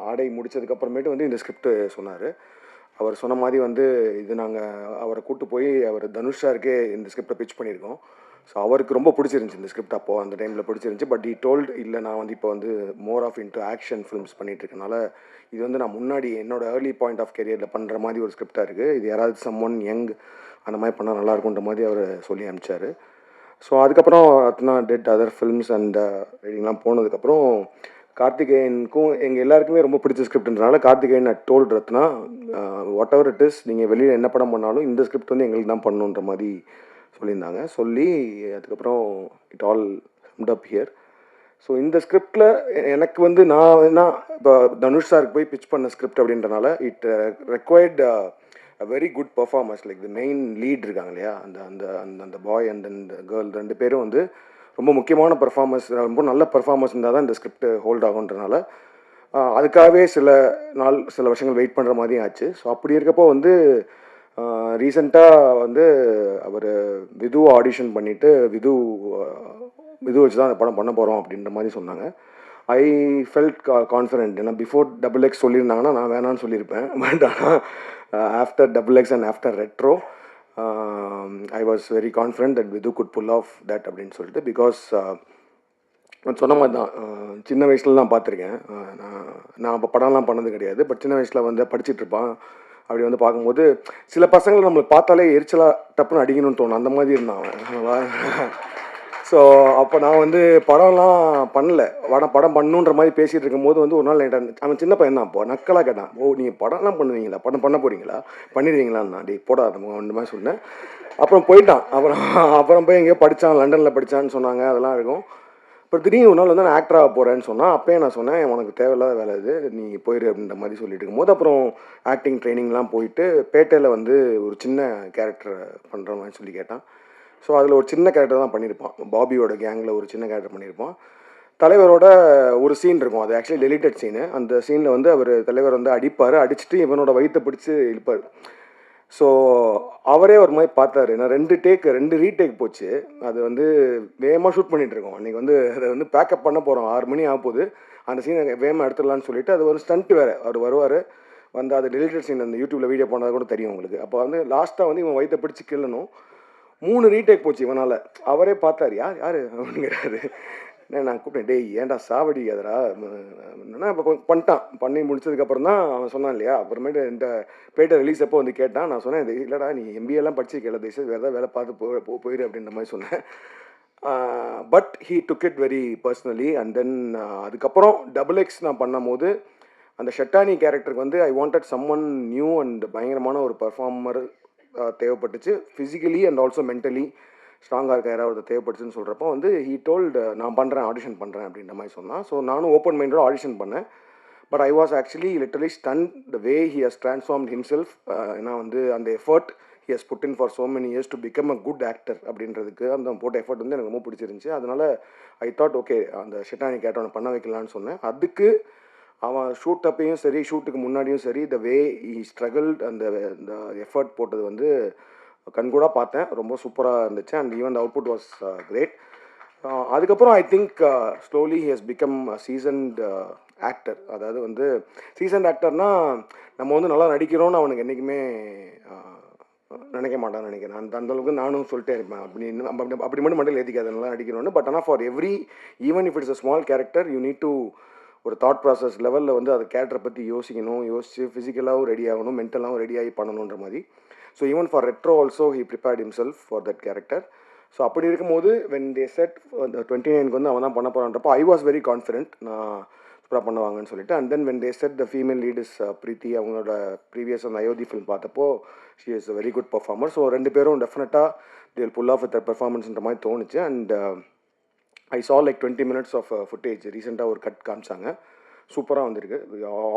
ஆடை முடித்ததுக்கப்புறமேட்டு வந்து இந்த ஸ்கிரிப்ட் சொன்னார். அவர் சொன்ன மாதிரி வந்து இது நாங்கள் அவரை கூப்பிட்டு போய் அவர் தனுஷாருக்கே இந்த ஸ்கிரிப்டை பிச் பண்ணியிருக்கோம். ஸோ அவருக்கு ரொம்ப பிடிச்சிருந்துச்சி இந்த ஸ்கிரிப்ட், அப்போது அந்த டைமில் பிடிச்சிருந்துச்சி. பட் ஈ டோல்ட் இல்லை நான் வந்து இப்போ வந்து more of into action films பண்ணிகிட்ருக்கனால இது வந்து நான் முன்னாடி என்னோட ஏர்லி பாயிண்ட் ஆஃப் கெரியரில் பண்ணுற மாதிரி ஒரு ஸ்கிரிப்டாக இருக்குது, இது யாராவது சம்மொன் யங் அந்த மாதிரி பண்ணால் நல்லாயிருக்குன்ற மாதிரி அவர் சொல்லி அனுப்பிச்சார். ஸோ அதுக்கப்புறம் Ratna did other films and ரைடிங்லாம் போனதுக்கப்புறம் கார்த்திகேயனுக்கும் எங்கள் எல்லாருக்குமே ரொம்ப பிடிச்ச ஸ்கிரிப்ட்ன்றனால Karthikeyan had told Ratna whatever it is, நீங்கள் வெளியில் என்ன படம் பண்ணாலும் இந்த ஸ்கிரிப்ட் வந்து எங்களுக்கு தான் பண்ணணுன்ற மாதிரி சொல்லியிருந்தாங்க. சொல்லி அதுக்கப்புறம் it all சம்ட் up here. So இந்த ஸ்கிரிப்டில் எனக்கு வந்து நான் என்ன இப்போ தனுஷ் சாருக்கு போய் பிச் பண்ண ஸ்கிரிப்ட் அப்படின்றனால it required a very good performance. Like the main lead இருக்காங்க இல்லையா, அந்த அந்த அந்த அந்த பாய் அண்ட் அந்த கேர்ள் 2 பேரும் வந்து ரொம்ப முக்கியமான பர்ஃபார்மன்ஸ், ரொம்ப நல்ல பர்ஃபார்மன்ஸ் இருந்தால் தான் இந்த ஸ்கிரிப்ட் ஹோல்ட் ஆகுன்றனால அதுக்காகவே சில வருஷங்கள் வெயிட் பண்ணுற மாதிரியும் ஆச்சு. ஸோ அப்படி இருக்கப்போ வந்து ரீசெண்டாக வந்து அவர் விதுவை ஆடிஷன் பண்ணிவிட்டு விது வச்சு தான் அந்த படம் பண்ண போகிறோம் அப்படின்ற மாதிரி சொன்னாங்க. I felt confident. ஏன்னா பிஃபோர் XXX சொல்லியிருந்தாங்கன்னா நான் வேணான்னு சொல்லியிருப்பேன். பட் ஆனால் after XXX and after Retro I was very confident that விது குட் புல் ஆஃப் தட் அப்படின்னு சொல்லிட்டு. பிகாஸ் நான் சொன்ன மாதிரி தான், சின்ன வயசுல நான் பார்த்துருக்கேன். நான் அப்போ படம்லாம் பண்ணது கிடையாது. பட் சின்ன வயசில் வந்து படிச்சுட்ருப்பான். அப்படி வந்து பார்க்கும்போது சில பசங்களை நம்மளுக்கு பார்த்தாலே எரிச்சலாக டப்புன்னு அடிக்கணும்னு தோணும். அந்த மாதிரி இருந்தான் அவன். ஸோ அப்போ நான் வந்து படம்லாம் பண்ணல, படம் பண்ணுன்ற மாதிரி பேசிகிட்டு இருக்கும்போது வந்து ஒரு நாள் என்கிட்ட அவன் சின்ன பையன் தான், அப்போ நக்கலாக கேட்டான், ஓ நீங்கள் படம்லாம் பண்ணுவீங்களா, படம் பண்ண போகிறீங்களா, பண்ணிடுவீங்களான்னு. நான் போடா நம்ம ஒன்று மாதிரி சொன்னேன். அப்புறம் போயிட்டான். அப்புறம் போய் எங்கேயோ படித்தான், லண்டனில் படித்தான்னு சொன்னாங்க, அதெல்லாம் இருக்கும். அப்புறம் திடீர்னு ஒரு நாள் வந்து நான் ஆக்டராக போகிறேன்னு சொன்னால் அப்போயே நான் சொன்னேன், உனக்கு தேவையில்லாத வேலை இது, நீ போயிரு அப்படின்ற மாதிரி சொல்லிட்டு இருக்கும்போது அப்புறம் ஆக்டிங் ட்ரைனிங்லாம் போயிட்டு பேட்டையில் வந்து ஒரு சின்ன கேரக்டர் பண்ணுற மாதிரி சொல்லி கேட்டான். ஸோ அதில் ஒரு சின்ன கேரக்டர் தான் பண்ணியிருப்பான். பாபியோட கேங்கில் ஒரு சின்ன கேரக்டர் பண்ணியிருப்பான். தலைவரோட ஒரு சீன் இருக்கும், அது ஆக்சுவலி டெலிட்டட் சீனு. அந்த சீனில் வந்து அவர் தலைவர் வந்து அடிப்பார், அடிச்சுட்டு இவனோட வயிற்றை பிடிச்சி இழுப்பார். ஸோ அவரே ஒரு மாதிரி பார்த்தாரு. நான் 2 ரீடேக் போச்சு. அது வந்து வேகமாக ஷூட் பண்ணிகிட்டு இருக்கோம். அன்றைக்கி வந்து அதை வந்து பேக்கப் பண்ண போகிறோம், 6 மணி ஆக போகுது. அந்த சீனை வேகமாக எடுத்துடலான்னு சொல்லிட்டு அது ஒரு ஸ்டண்ட் வேறு. அவர் வருவார், வந்து அது டெலிட்டட் சீன் அந்த யூடியூப்பில் வீடியோ போனது கூட தெரியும் உங்களுக்கு. அப்போ வந்து லாஸ்ட்டாக வந்து இவன் வயிற்றை பிடிச்சி கிள்ளணும். 3 ரீடேக் போச்சு இவனால். அவரே பார்த்தார், யார் அப்படிங்கிறாரு. நான் கூப்பிட்டேன், டேய் ஏன்டா சாவடிக்காதரா என்னன்னா. இப்போ பண்ணிட்டான். பண்ணி முடிச்சதுக்கப்புறம் தான் அவன் சொன்னான் இல்லையா. அப்புறமேட்டு இந்த பேட்டை ரிலீஸ் அப்போ வந்து கேட்டான். நான் சொன்னேன், இது இல்லைடா நீ எம்பிஏலாம் படிச்சிருக்கல, தயவுசெய்து வேறு ஏதாவது வேலை பார்த்து போயிரு அப்படின்ற மாதிரி சொன்னேன். But he took it very personally. And then அதுக்கப்புறம் XXX நான் பண்ணும்போது அந்த ஷெட்டானி கேரக்டருக்கு வந்து I wanted someone new and பயங்கரமான ஒரு பர்ஃபார்மர் தேவைப்பட்டுச்சு. ஃபிசிக்கலி அண்ட் ஆல்சோ மென்டலி ஸ்ட்ராங்காக இருக்க யாராவது தேவைப்பட்டுச்சுன்னு சொல்கிறப்போ வந்து ஹீ டோல்டு நான் பண்ணுறேன், ஆடிஷன் பண்ணுறேன் அப்படின்ற மாதிரி சொன்னான். ஸோ நானும் ஓப்பன் மைண்டோட ஆடிஷன் பண்ணேன். But I was actually literally stun the way he has transformed himself. ஏன்னா வந்து அந்த effort he has put in for so many years to become a good actor அப்படின்றதுக்கு அந்த போட்ட எஃபர்ட் வந்து எனக்கு ரொம்ப பிடிச்சிருந்துச்சி. அதனால் ஐ தாட் ஓகே அந்த ஷெட்டானி கேரக்டர் பண்ண வைக்கலான்னு சொன்னேன். அதுக்கு அவன் ஷூட் அப்பையும் சரி, ஷூட்டுக்கு முன்னாடியும் சரி, த வே ஹி ஸ்ட்ரகிள்ட் அந்த எஃபர்ட் போட்டது வந்து கண்கூட பார்த்தேன். ரொம்ப சூப்பராக இருந்துச்சு. And even the output was great. அதுக்கப்புறம் I think slowly he has become seasoned actor. அதாவது வந்து சீசன்ட் ஆக்டர்னால் நம்ம வந்து நல்லா நடிக்கிறோன்னு அவனுக்கு என்றைக்குமே நினைக்க மாட்டான்னு நினைக்கிறேன். அந்தளவுக்கு நானும் சொல்லிட்டே இருப்பேன், அப்படி மட்டும் மண்டியில் ஏற்றிக்காது நல்லா நடிக்கணும்னு. பட் ஆனால் for every even if it's a small character you need to ஒரு தாட் ப்ராசஸ் லெவலில் வந்து அது கேரக்டரை பற்றி யோசித்து ஃபிசிக்கலாகவும் ரெடி ஆகணும், மென்டலாகவும் ரெடியாகி பண்ணணுன்ற மாதிரி. So even for retro also he prepared himself for that character. So அப்படி இருக்கும்போது வென் தே செட் 29க்கு வந்து அவன் தான் பண்ண போகிறான்றப்போ ஐ வாஸ் வெரி கான்ஃபிடென்ட் நான் சூப்பராக பண்ணுவாங்கன்னு சொல்லிட்டு. And then when they said the female lead is Preethi, அவங்களோட ப்ரீவியஸ் அந்த அயோத்தி ஃபிலிம் பார்த்தப்போ she is a very good performer. So 2 பேரும் டெஃபினட்டாக they will pull off with that பெர்ஃபார்மன்ஸ்ன்ற மாதிரி தோணுச்சு. And I saw like 20 minutes of footage. ரீசெண்டாக ஒரு கட் காமிச்சாங்க, சூப்பராக வந்திருக்கு.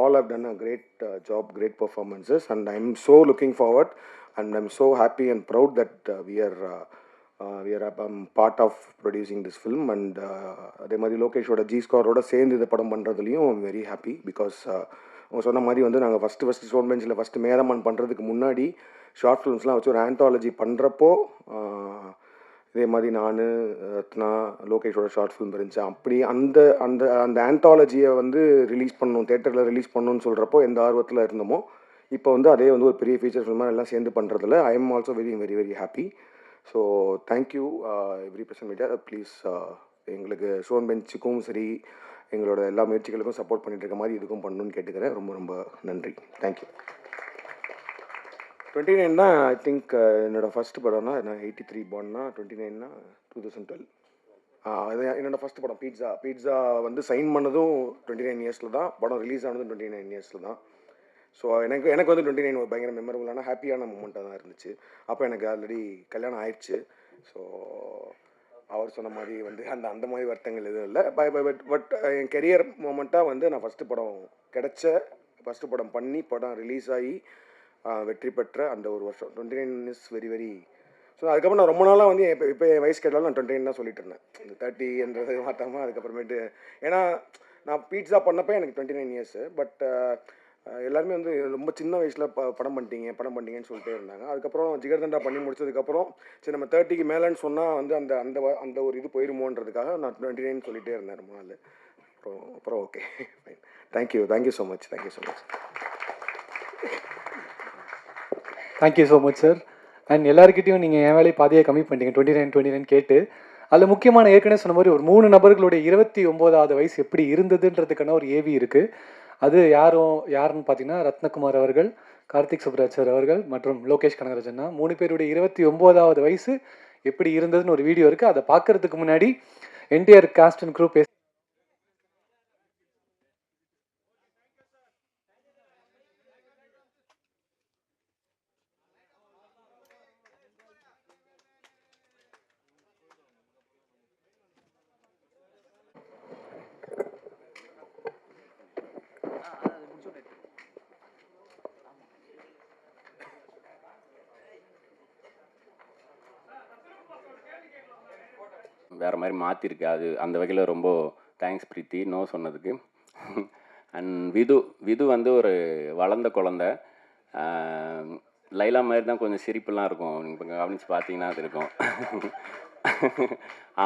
All have done a great job, great performances. And I am so looking forward and I am so happy and proud that we are part of producing this film. And அதே மாதிரி லோகேஷோட ஜி-ஸ்கோரோட சேர்ந்து இந்த படம் பண்ணுறதுலையும் ஐம் வெரி ஹாப்பி. பிகாஸ் அவங்க சொன்ன மாதிரி வந்து நாங்கள் ஃபஸ்ட்டு ஸ்டோன் பெஞ்சில் ஃபஸ்ட்டு மேதமான் பண்ணுறதுக்கு முன்னாடி ஷார்ட் ஃபிலிம்ஸ்லாம் வச்சு ஒரு ஆந்தாலஜி பண்ணுறப்போ இதே மாதிரி நான் ரத்னா லோகேஷோட ஷார்ட் ஃபிலிம் இருந்துச்சு. அப்படி அந்த அந்த அந்த ஆந்தாலஜியை வந்து ரிலீஸ் பண்ணணும், தேட்டரில் ரிலீஸ் பண்ணணும்னு சொல்கிறப்போ எந்த ஆர்வத்தில் இருந்தோமோ இப்போ வந்து அதே வந்து ஒரு பெரிய ஃபீச்சர் ஃபிலிமாக எல்லாம் சேர்ந்து பண்ணுறதுல I am also very very very happy. So thank you every person media. Please எங்களுக்கு ஸ்டோன் பெஞ்சுக்கும் சரி எங்களோட எல்லா முயற்சிகளுக்கும் சப்போர்ட் பண்ணிட்டு இருக்க மாதிரி இதுக்கும் பண்ணணும்னு கேட்டுக்கிறேன். ரொம்ப ரொம்ப நன்றி. தேங்க்யூ. 29 தான் ஐ திங்க் என்னோடய ஃபஸ்ட்டு படம்னா. நான் 83 born-னா 29னா 2012. அது என்னோடய ஃபஸ்ட்டு படம் பீட்ஸா வந்து சைன் பண்ணதும் 29 இயர்ஸில் தான், படம் ரிலீஸ் ஆனதும் 29 இயர்ஸில் தான். ஸோ எனக்கு வந்து 29 ஒரு பயங்கர மெமரபுளான ஹாப்பியான மூமெண்ட்டாக தான் இருந்துச்சு. அப்போ எனக்கு ஆல்ரெடி கல்யாணம் ஆயிடுச்சு. ஸோ அவர் சொன்ன மாதிரி வந்து அந்த மாதிரி வருத்தங்கள் எதுவும் இல்லை. பட் என் கெரியர் மூமெண்ட்டாக வந்து நான் ஃபஸ்ட்டு படம் பண்ணி படம் ரிலீஸ் ஆகி வெற்றி பெற்ற அந்த ஒரு வருஷம் 29 இஸ் வெரி வெரி. ஸோ அதுக்கப்புறம் நான் ரொம்ப நாளாக வந்து இப்போ என் வயசு கேட்டாலும் நான் 29 தான் சொல்லிட்டு இருந்தேன். இந்த 30என்றதை மாற்றாமல் அதுக்கப்புறமேட்டு ஏன்னா நான் பீட்ஸா பண்ணப்போ எனக்கு 29 இயர்ஸு. பட் எல்லாருமே வந்து ரொம்ப சின்ன வயசில் படம் பண்ணிட்டீங்கன்னு சொல்லிட்டே இருந்தாங்க. அதுக்கப்புறம் ஜிகர்தண்டா பண்ணி முடிச்சதுக்கப்புறம் சரி நம்ம 30க்கு மேலேன்னு சொன்னால் வந்து அந்த ஒரு இது போயிருமோன்றதுக்காக நான் 29 சொல்லிகிட்டே இருந்தேன் ரொம்ப நாள். அப்புறம் okay fine. Thank you so much. Thank you so much sir. And எல்லாருக்கிட்டையும் நீங்கள் என் வேலையை பாதியாக கம்மி பண்ணிட்டீங்க 29 கேட்டு. அதில் முக்கியமான ஏற்கனவே சொன்ன மாதிரி ஒரு 3 நபர்களுடைய 29வது வயசு எப்படி இருந்ததுன்றதுக்கான ஒரு ஏவி இருக்குது. அது யாருன்னு பார்த்தீங்கன்னா ரத்னகுமார் அவர்கள், கார்த்திக் சுப்ராஜ் சார் அவர்கள் மற்றும் லோகேஷ் கனகராஜன்னா 3 பேருடைய 29வது வயசு எப்படி இருந்ததுன்னு ஒரு வீடியோ இருக்குது. அதை பார்க்கறதுக்கு முன்னாடி என்டையர் காஸ்ட் அண்ட் க்ரூ வேறு மாதிரி மாற்றிருக்கு. அது அந்த வகையில் ரொம்ப தேங்க்ஸ் பிரீத்தி நோ சொன்னதுக்கு. அண்ட் விது வந்து ஒரு வளர்ந்த குழந்த. லைலா மாதிரி தான் கொஞ்சம் சிரிப்புலாம் இருக்கும். நீங்கள் இப்போ கவனித்து பார்த்தீங்கன்னா அது இருக்கும்.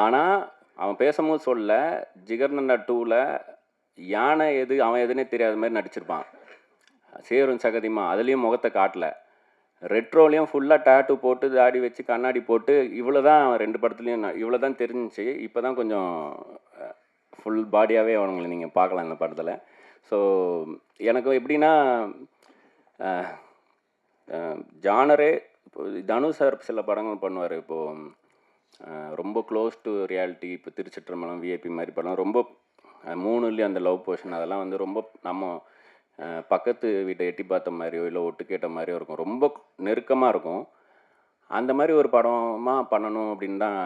ஆனால் அவன் பேசும்போது சொல்ல ஜிகர்தண்டா 2ல் யானை அவன் எதுனே தெரியாத மாதிரி நடிச்சிருப்பான். சேரும் சகதிமா அதுலேயும் முகத்தை காட்டல. ரெட்ரோலையும் ஃபுல்லாக டேட்டு போட்டு தாடி வச்சு கண்ணாடி போட்டு இவ்வளோ தான் 2 படத்துலையும் இவ்வளோ தான் தெரிஞ்சிச்சு. இப்போ தான் கொஞ்சம் ஃபுல் பாடியாகவே அவங்களை நீங்கள் பார்க்கலாம் இந்த படத்தில். ஸோ எனக்கு எப்படின்னா ஜானரே இப்போ தனுஷ் சார் சில படங்கள் பண்ணுவார். இப்போது ரொம்ப க்ளோஸ் டு ரியாலிட்டி, இப்போ திருச்சிற்றம்பலம் விஐபி மாதிரி படம் ரொம்ப 3லேயும் அந்த லவ் போர்ஷன் அதெல்லாம் வந்து ரொம்ப நம்ம பக்கத்து வீட்டை எட்டி பார்த்த மாதிரியோ இல்லை ஒட்டு கேட்ட மாதிரியோ இருக்கும். ரொம்ப நெருக்கமாக இருக்கும். அந்த மாதிரி ஒரு படமாக பண்ணணும் அப்படின்னு தான்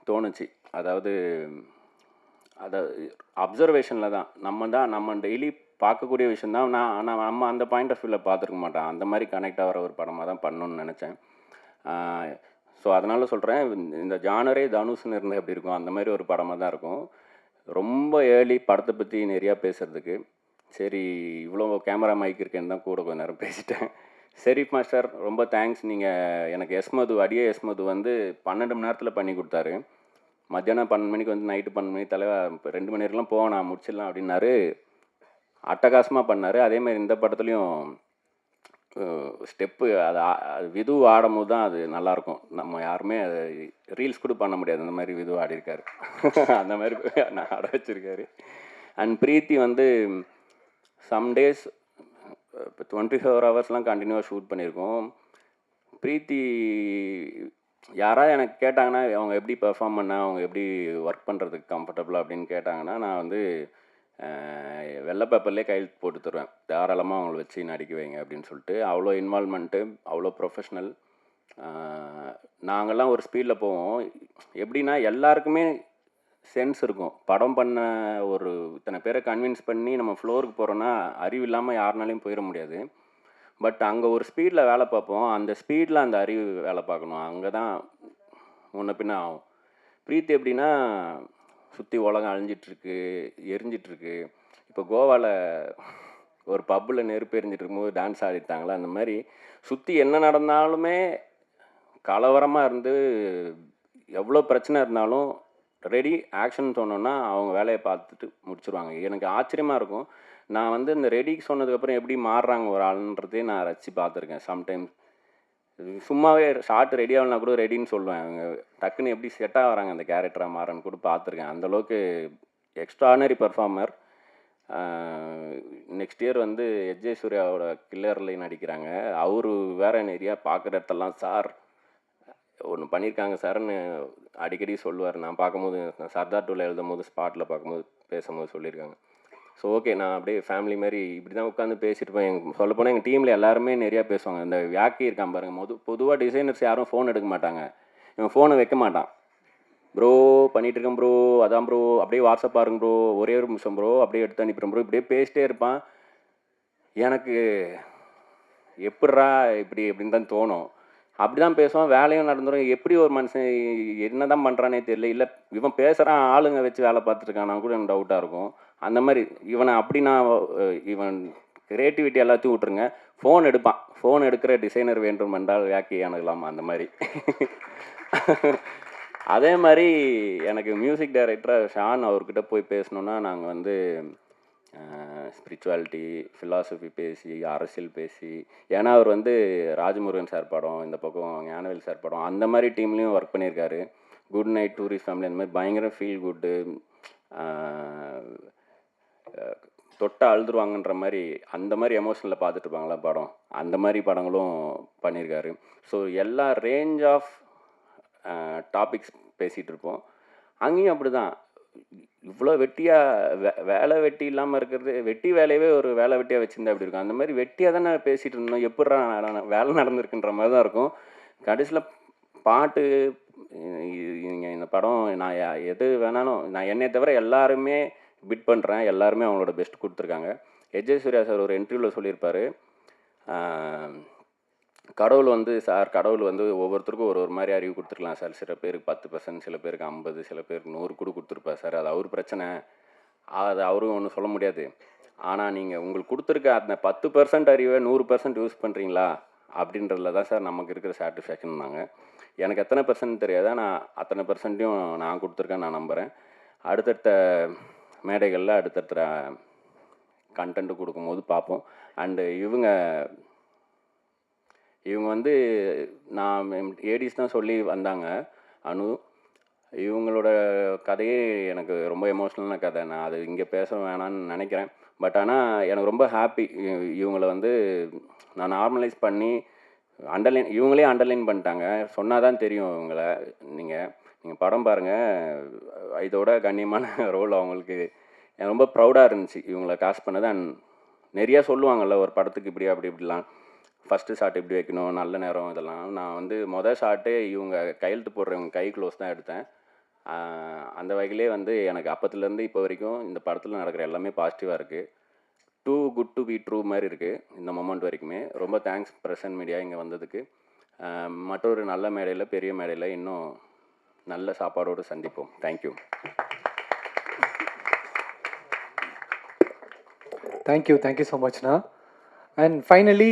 தோணுச்சு. அதாவது அப்சர்வேஷனில் தான் நம்ம டெய்லி பார்க்கக்கூடிய விஷயந்தான். நம்ம அந்த பாயிண்ட் ஆஃப் வியூவில் பார்த்துருக்க மாட்டோம். அந்த மாதிரி கனெக்ட் ஆகிற ஒரு படமாக தான் பண்ணணும்னு நினச்சேன். ஸோ அதனால் சொல்கிறேன், இந்த ஜானரே தனுஷ்னு இருந்தால் எப்படி இருக்கும் அந்த மாதிரி ஒரு படமாக தான் இருக்கும். ரொம்ப ஏர்லி படத்தை பற்றி நிறையா பேசுகிறதுக்கு. சரி இவ்வளோ கேமரா மைக் இருக்கேன்னு தான் கூட கொஞ்ச நேரம் பேசிட்டேன். சரி மாஸ்டர் ரொம்ப தேங்க்ஸ். நீங்கள் எனக்கு அடியே எஸ்மது வந்து 12 மணி நேரத்தில் பண்ணி கொடுத்தாரு. மத்தியானம் 12 மணிக்கு வந்து நைட்டு 12 மணி தலைவா 2 மணி நேரம்லாம் போவேன் நான் முடிச்சிடலாம் அப்படின்னாரு. அட்டகாசமாக பண்ணார். அதேமாதிரி இந்த படத்துலையும் ஸ்டெப்பு அது விது ஆடும் போது தான் அது நல்லாயிருக்கும். நம்ம யாருமே அது ரீல்ஸ் கூட பண்ண முடியாது. அந்த மாதிரி விது ஆடிருக்காரு. அந்த மாதிரி நான் ஆட வச்சுருக்காரு. அண்ட் பிரீத்தி வந்து சம் டேஸ் இப்போ 24 ஹவர்ஸ்லாம் கண்டினியூவாக ஷூட் பண்ணியிருக்கோம். பிரீத்தி யாராவது எனக்கு கேட்டாங்கன்னா அவங்க எப்படி பெர்ஃபார்ம் அவங்க எப்படி ஒர்க் பண்ணுறதுக்கு கம்ஃபர்டபுளாக அப்படின்னு கேட்டாங்கன்னா நான் வந்து வெள்ளை பேப்பர்லேயே கையெழுத்து போட்டு தருவேன். தாராளமாக அவங்கள வச்சு நடிக்க வைங்க அப்படின்னு சொல்லிட்டு. அவ்வளோ இன்வால்மெண்ட்டு, அவ்வளோ ப்ரொஃபஷ்னல். நாங்கள்லாம் ஒரு ஸ்பீடில் போவோம். எப்படின்னா எல்லாருக்குமே சென்ஸ் இருக்கும். படம் பண்ண ஒரு இத்தனை பேரை கன்வின்ஸ் பண்ணி நம்ம ஃப்ளோருக்கு போகிறோன்னா அறிவு இல்லாமல் யாருனாலையும் போயிட முடியாது. பட் அங்கே ஒரு ஸ்பீடில் வேலை பார்ப்போம். அந்த ஸ்பீடில் அந்த அறிவு வேலை பார்க்கணும். அங்கே தான் முன்ன பின்ன ஆகும். பிரீத்தி எப்படின்னா சுற்றி உலகம் அழிஞ்சிட்ருக்கு, எரிஞ்சிட்ருக்கு. இப்போ கோவாவில் ஒரு பப்பில் நெருப்பு எரிஞ்சிட்டு இருக்கும்போது டான்ஸ் ஆடிட்டாங்களா, அந்த மாதிரி சுற்றி என்ன நடந்தாலுமே கலவரமாக இருந்து எவ்வளோ பிரச்சனை இருந்தாலும் ரெடி ஆக்ஷன் சொன்னோன்னா அவங்க வேலையை பார்த்துட்டு முடிச்சுருவாங்க. எனக்கு ஆச்சரியமாக இருக்கும். நான் வந்து இந்த ரெடிக்கு சொன்னதுக்கப்புறம் எப்படி மாறுறாங்க ஒரு ஆளுன்றதே நான் ரசித்து பார்த்துருக்கேன். சம்டைம்ஸ் சும்மாவே ஷார்ட் ரெடி ஆகலனா கூட ரெடின்னு சொல்லுவேன். அவங்க டக்குன்னு எப்படி செட்டாக வராங்க அந்த கேரக்டராக மாறன்னு கூட பார்த்துருக்கேன். அந்தளவுக்கு எக்ஸ்ட்ரானரி பர்ஃபார்மர். நெக்ஸ்ட் இயர் வந்து எஜ்ஜே சூர்யாவோட கில்லர்லேயும் நடிக்கிறாங்க. அவரு வேறு நிறையா பார்க்குற இடத்தெல்லாம் சார் ஒன்று பண்ணியிருக்காங்க சார்ன்னு அடிக்கடி சொல்லுவார். நான் பார்க்கும்போது சர்தார் 2ல் எழுதும் போது ஸ்பாட்டில் பார்க்கும்போது பேசும்போது சொல்லியிருக்காங்க. ஸோ ஓகே, நான் அப்படியே ஃபேமிலி மாதிரி இப்படி தான் உட்காந்து பேசியிருப்பேன். சொல்லப்போனால் எங்கள் டீமில் எல்லாருமே நிறையா பேசுவாங்க. இந்த வியாக்கி இருக்கான் பாருங்கள், பொதுவாக டிசைனர்ஸ் யாரும் ஃபோன் எடுக்க மாட்டாங்க. இவன் ஃபோனை வைக்க மாட்டான். ப்ரோ பண்ணிகிட்டு இருக்கேன் ப்ரோ, அதான் ப்ரோ, அப்படியே வாட்ஸ்அப் பாருங்க ப்ரோ, ஒரே ஒரு நிமிஷம் ப்ரோ, அப்படியே எடுத்து அனுப்பிடுறேன் ப்ரோ, இப்படியே பேசிட்டே இருப்பான். எனக்கு எப்பட்றா இப்படி அப்படின்னு தான் தோணும். அப்படி தான் பேசுவான், வேலையும் நடந்துடும். எப்படி ஒரு மனுஷன் என்ன தான் பண்ணுறானே தெரியல. இல்லை இவன் பேசுகிறான் ஆளுங்க வச்சு வேலை பார்த்துருக்கானா கூட எனக்கு டவுட்டாக இருக்கும். அந்த மாதிரி இவனை அப்படி நான் இவன் கிரியேட்டிவிட்டி எல்லாத்தையும் விட்டுருங்க. ஃபோன் எடுப்பான், ஃபோன் எடுக்கிற டிசைனர் வேண்டும் என்றால் யாக்கி அணுகலாம் அந்த மாதிரி. அதே மாதிரி எனக்கு மியூசிக் டைரக்டராக ஷான் அவர்கிட்ட போய் பேசணுன்னா நாங்கள் வந்து ஸ்பிரிச்சுவாலிட்டி, ஃபிலாசபி பேசி, அரசியல் பேசி, ஏன்னா அவர் வந்து ராஜமுருகன் சார் படம், இந்த பக்கம் ஞானவேல் சார் படம், அந்த மாதிரி டீம்லேயும் ஒர்க் பண்ணியிருக்காரு. குட் நைட், டூரிஸ்ட் ஃபேமிலி, அந்த மாதிரி பயங்கர ஃபீல் குட்டு, தொட்டா அழுதுருவாங்கன்ற மாதிரி அந்த மாதிரி எமோஷனில் பார்த்துட்டு இருப்பாங்களா படம், அந்த மாதிரி படங்களும் பண்ணியிருக்காரு. ஸோ எல்லா ரேஞ்ச் ஆஃப் டாபிக்ஸ் பேசிகிட்டு இருப்போம். அங்கேயும் அப்படி தான், இவ்வளோ வெட்டியாக வேலை வெட்டி இல்லாமல் இருக்கிறது, வெட்டி வேலையவே ஒரு வேலை வெட்டியாக வச்சுருந்தா அப்படி இருக்கும். அந்த மாதிரி வெட்டியாக தானே பேசிகிட்டு இருந்தோம், எப்பட்றா வேலை நடந்திருக்குன்ற மாதிரி தான் இருக்கும். கடைசியில் பாட்டு நீங்கள் இந்த படம் நான் எது வேணாலும் நான் என்னை தவிர எல்லாருமே பிட் பண்ணுறேன், எல்லாருமே அவங்களோட பெஸ்ட் கொடுத்துருக்காங்க. எஜய் சூர்யா சார் ஒரு இன்டர்வியூவில் சொல்லியிருப்பார், கடவுள் வந்து கடவுள் வந்து ஒவ்வொருத்தருக்கும் ஒரு ஒரு மாதிரி அறிவு கொடுத்துருக்கலாம் சார். சில பேருக்கு 10%, சில பேருக்கு 50%, சில பேருக்கு 100 கூட கொடுத்துருப்பார் சார். அது அவர் பிரச்சனை, அது அவரும் ஒன்றும் சொல்ல முடியாது. ஆனால் நீங்கள் உங்களுக்கு கொடுத்துருக்க அந்த 10% அறிவை 100% யூஸ் பண்ணுறீங்களா அப்படின்றதுல தான் சார் நமக்கு இருக்கிற சாட்டிஸ்ஃபேக்ஷன். நாங்கள் எனக்கு எத்தனை பர்சன்ட் தெரியாத, நான் அத்தனை பர்சன்ட்டையும் நான் கொடுத்துருக்கேன், நான் நம்புகிறேன். அடுத்தடுத்த மேடைகளில் அடுத்தடுத்த கண்டென்ட்டு கொடுக்கும்போது பார்ப்போம். அண்டு இவங்க வந்து நான் ஏடிஸ் தான் சொல்லி வந்தாங்க, அனு. இவங்களோட கதையே எனக்கு ரொம்ப எமோஷ்னலான கதை, நான் அது இங்கே பேச வேணான்னு நினைக்கிறேன். பட் ஆனால் எனக்கு ரொம்ப ஹாப்பி, இவங்கள வந்து நான் நார்மலைஸ் பண்ணி இவங்களே அண்டர்லைன் பண்ணிட்டாங்க. சொன்னால் தான் தெரியும் இவங்கள. நீங்கள் படம் பாருங்கள், இதோட கண்ணியமான ரோல் அவங்களுக்கு. எனக்கு ரொம்ப ப்ரௌடாக இருந்துச்சு இவங்கள காஸ்ட் பண்ணது. அண்ட் நிறையா சொல்லுவாங்கள்ல ஒரு படத்துக்கு இப்படி அப்படி இப்படிலாம், ஃபஸ்ட்டு ஷாட் இப்படி வைக்கணும், நல்ல நேரம், இதெல்லாம். நான் வந்து மொதல் ஷாட்டே இவங்க கையெழுத்து போடுறவங்க கை க்ளோஸ் தான் எடுத்தேன். அந்த வகையிலே வந்து எனக்கு அப்பத்துலேருந்து இப்போ வரைக்கும் இந்த படத்தில் நடக்கிற எல்லாமே பாசிட்டிவாக இருக்குது. Too good to be true மாதிரி இருக்குது இந்த மொமெண்ட் வரைக்குமே. ரொம்ப தேங்க்ஸ் பிரசன்ட் மீடியா இங்கே வந்ததுக்கு. மற்றொரு நல்ல மேடையில், பெரிய மேடையில் இன்னும் நல்ல சாப்பாடோடு சந்திப்போம். தேங்க்யூ. தேங்க்யூ ஸோ மச்ண்ணா. And finally